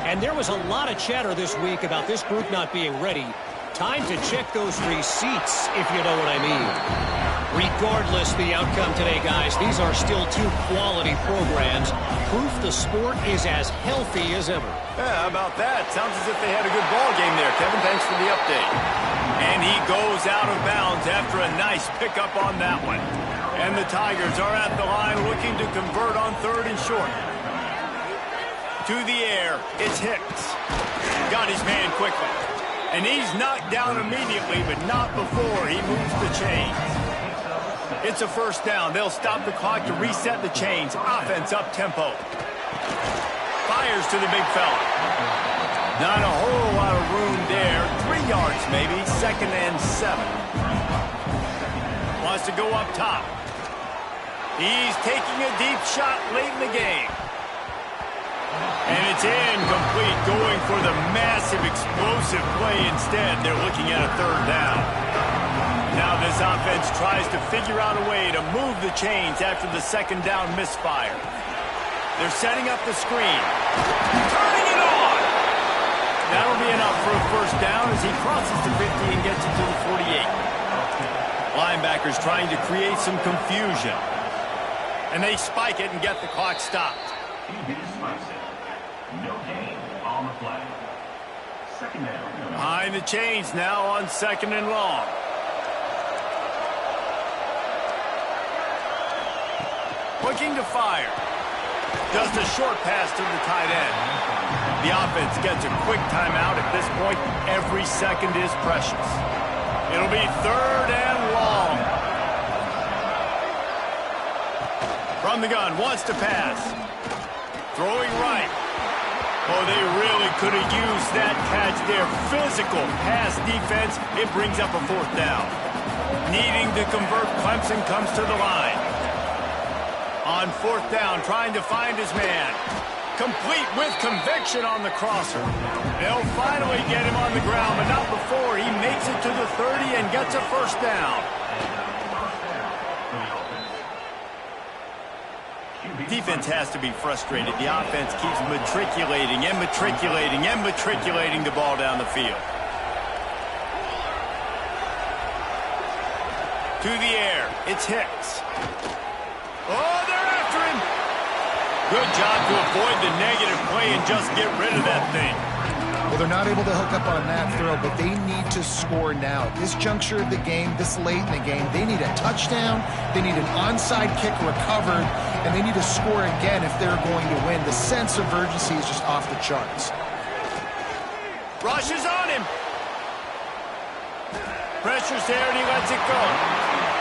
And there was a lot of chatter this week about this group not being ready. Time to check those receipts, if you know what I mean. Regardless the outcome today, guys, these are still 2 quality programs. Proof the sport is as healthy as ever. Yeah, how about that? Sounds as if they had a good ball game there, Kevin. Thanks for the update. And he goes out of bounds after a nice pickup on that one. And the Tigers are at the line looking to convert on 3rd and short. To the air, it's Hicks. Got his man quickly. And he's knocked down immediately, but not before he moves the chains. It's a 1st down. They'll stop the clock to reset the chains. Offense up-tempo. Fires to the big fella. Not a whole lot of room there. 3 yards maybe. 2nd and 7. Wants to go up top. He's taking a deep shot late in the game. And it's incomplete, going for the massive explosive play instead. They're looking at a third down. Now this offense tries to figure out a way to move the chains after the second down misfire. They're setting up the screen. Turning it on! That'll be enough for a first down as he crosses the 50 and gets it to the 48. Linebackers trying to create some confusion. And they spike it and get the clock stopped. No gain on the play. Second down. Behind the chains now on second and long. Looking to fire. Just a short pass to the tight end. The offense gets a quick timeout. At this point, every second is precious. It'll be third and long. From the gun, wants to pass. Throwing right. Oh, they really could have used that catch there. Physical pass defense. It brings up a fourth down. Needing to convert, Clemson comes to the line. On fourth down, trying to find his man. Complete with conviction on the crosser. They'll finally get him on the ground, but not before he makes it to the 30 and gets a first down. Defense has to be frustrated. The offense keeps matriculating and matriculating and matriculating the ball down the field. To the air, it's Hicks. Oh, they're after him. Good job to avoid the negative play and just get rid of that thing. Well, they're not able to hook up on that throw, but they need to score now. At this juncture of the game, this late in the game, they need a touchdown, they need an onside kick recovered, and they need to score again if they're going to win. The sense of urgency is just off the charts. Rush is on him. Pressure's there, and he lets it go.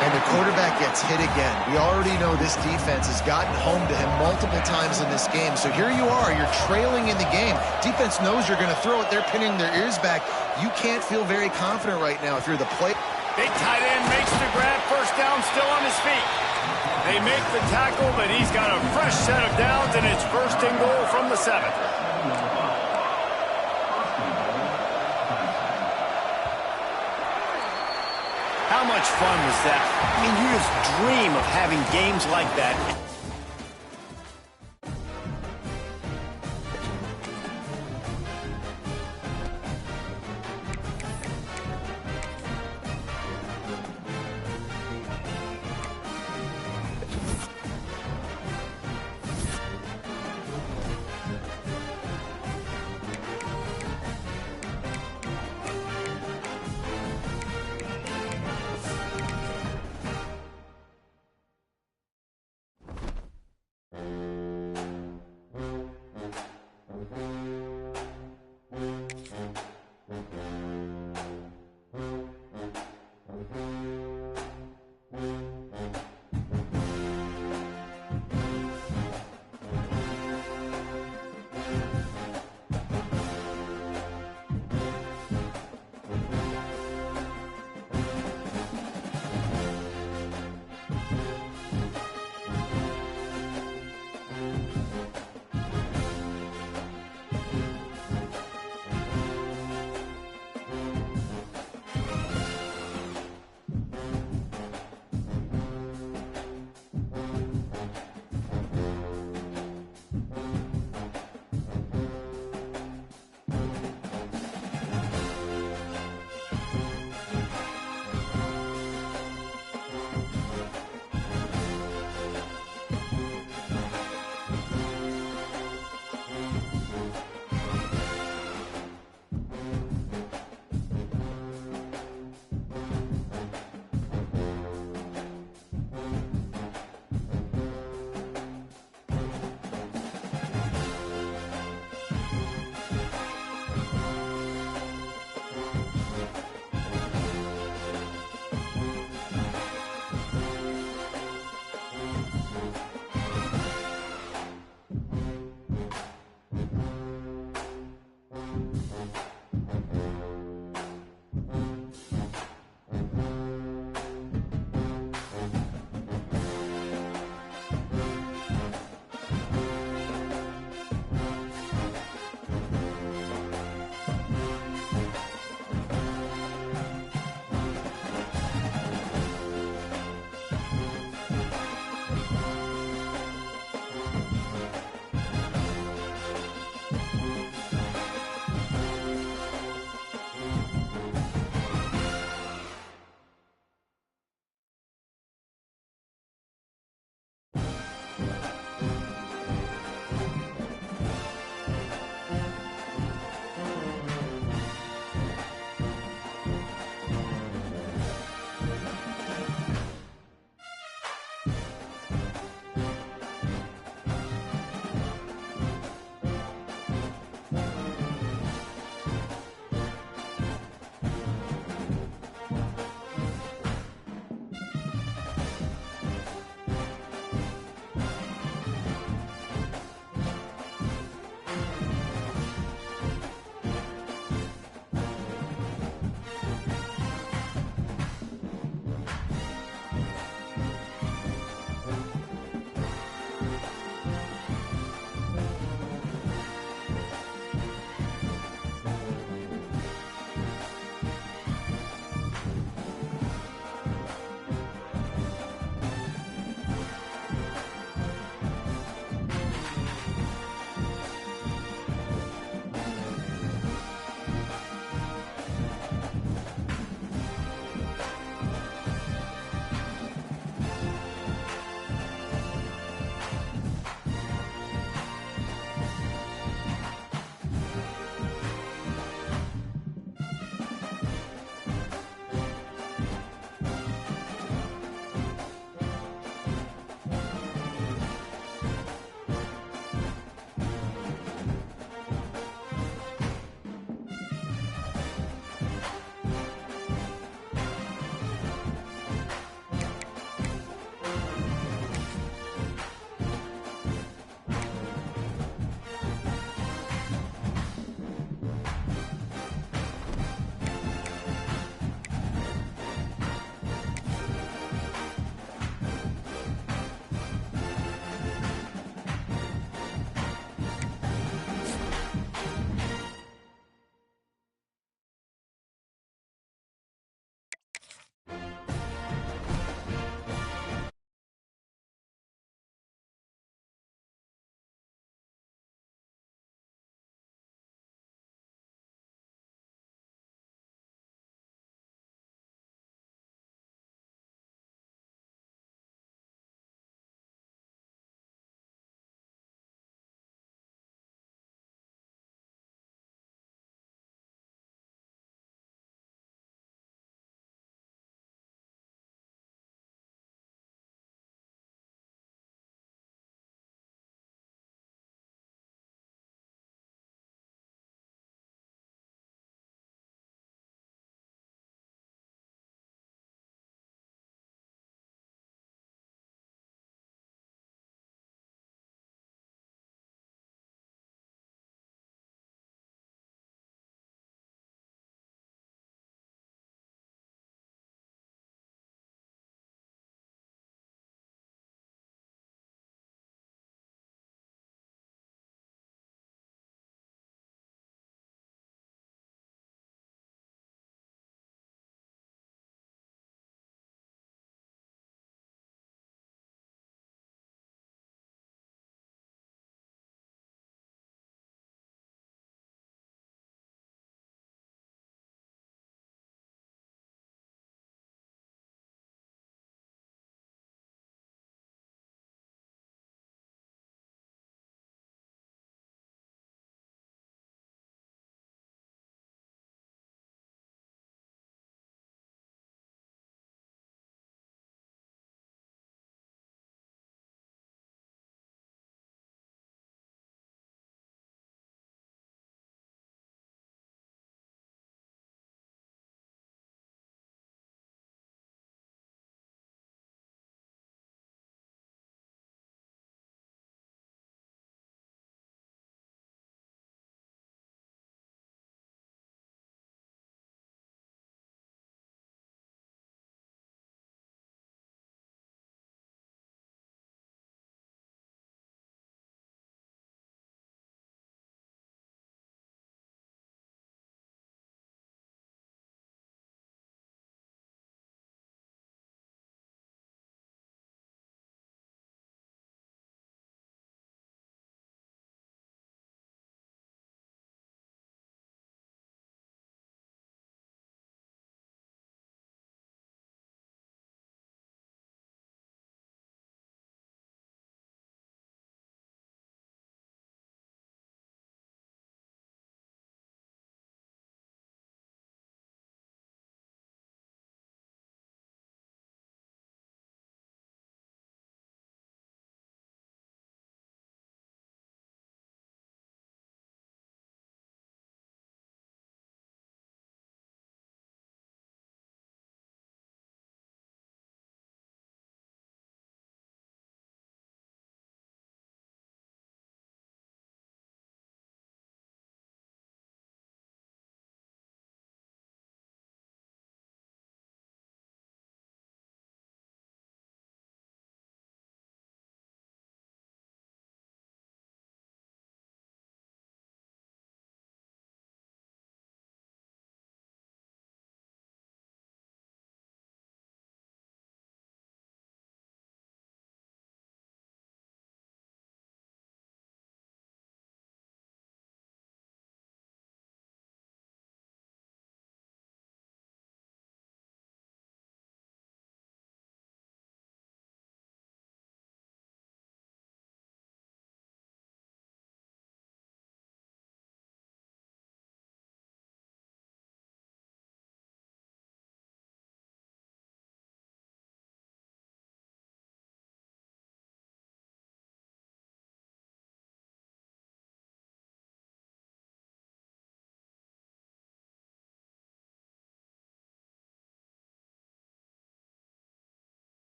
And the quarterback gets hit again. We already know this defense has gotten home to him multiple times in this game. So here you are, you're trailing in the game. Defense knows you're going to throw it. They're pinning their ears back. You can't feel very confident right now if you're the play. Big tight end makes the grab, first down, still on his feet. They make the tackle, but he's got a fresh set of downs, and it's first and goal from the 7. How much fun was that? I mean, you just dream of having games like that.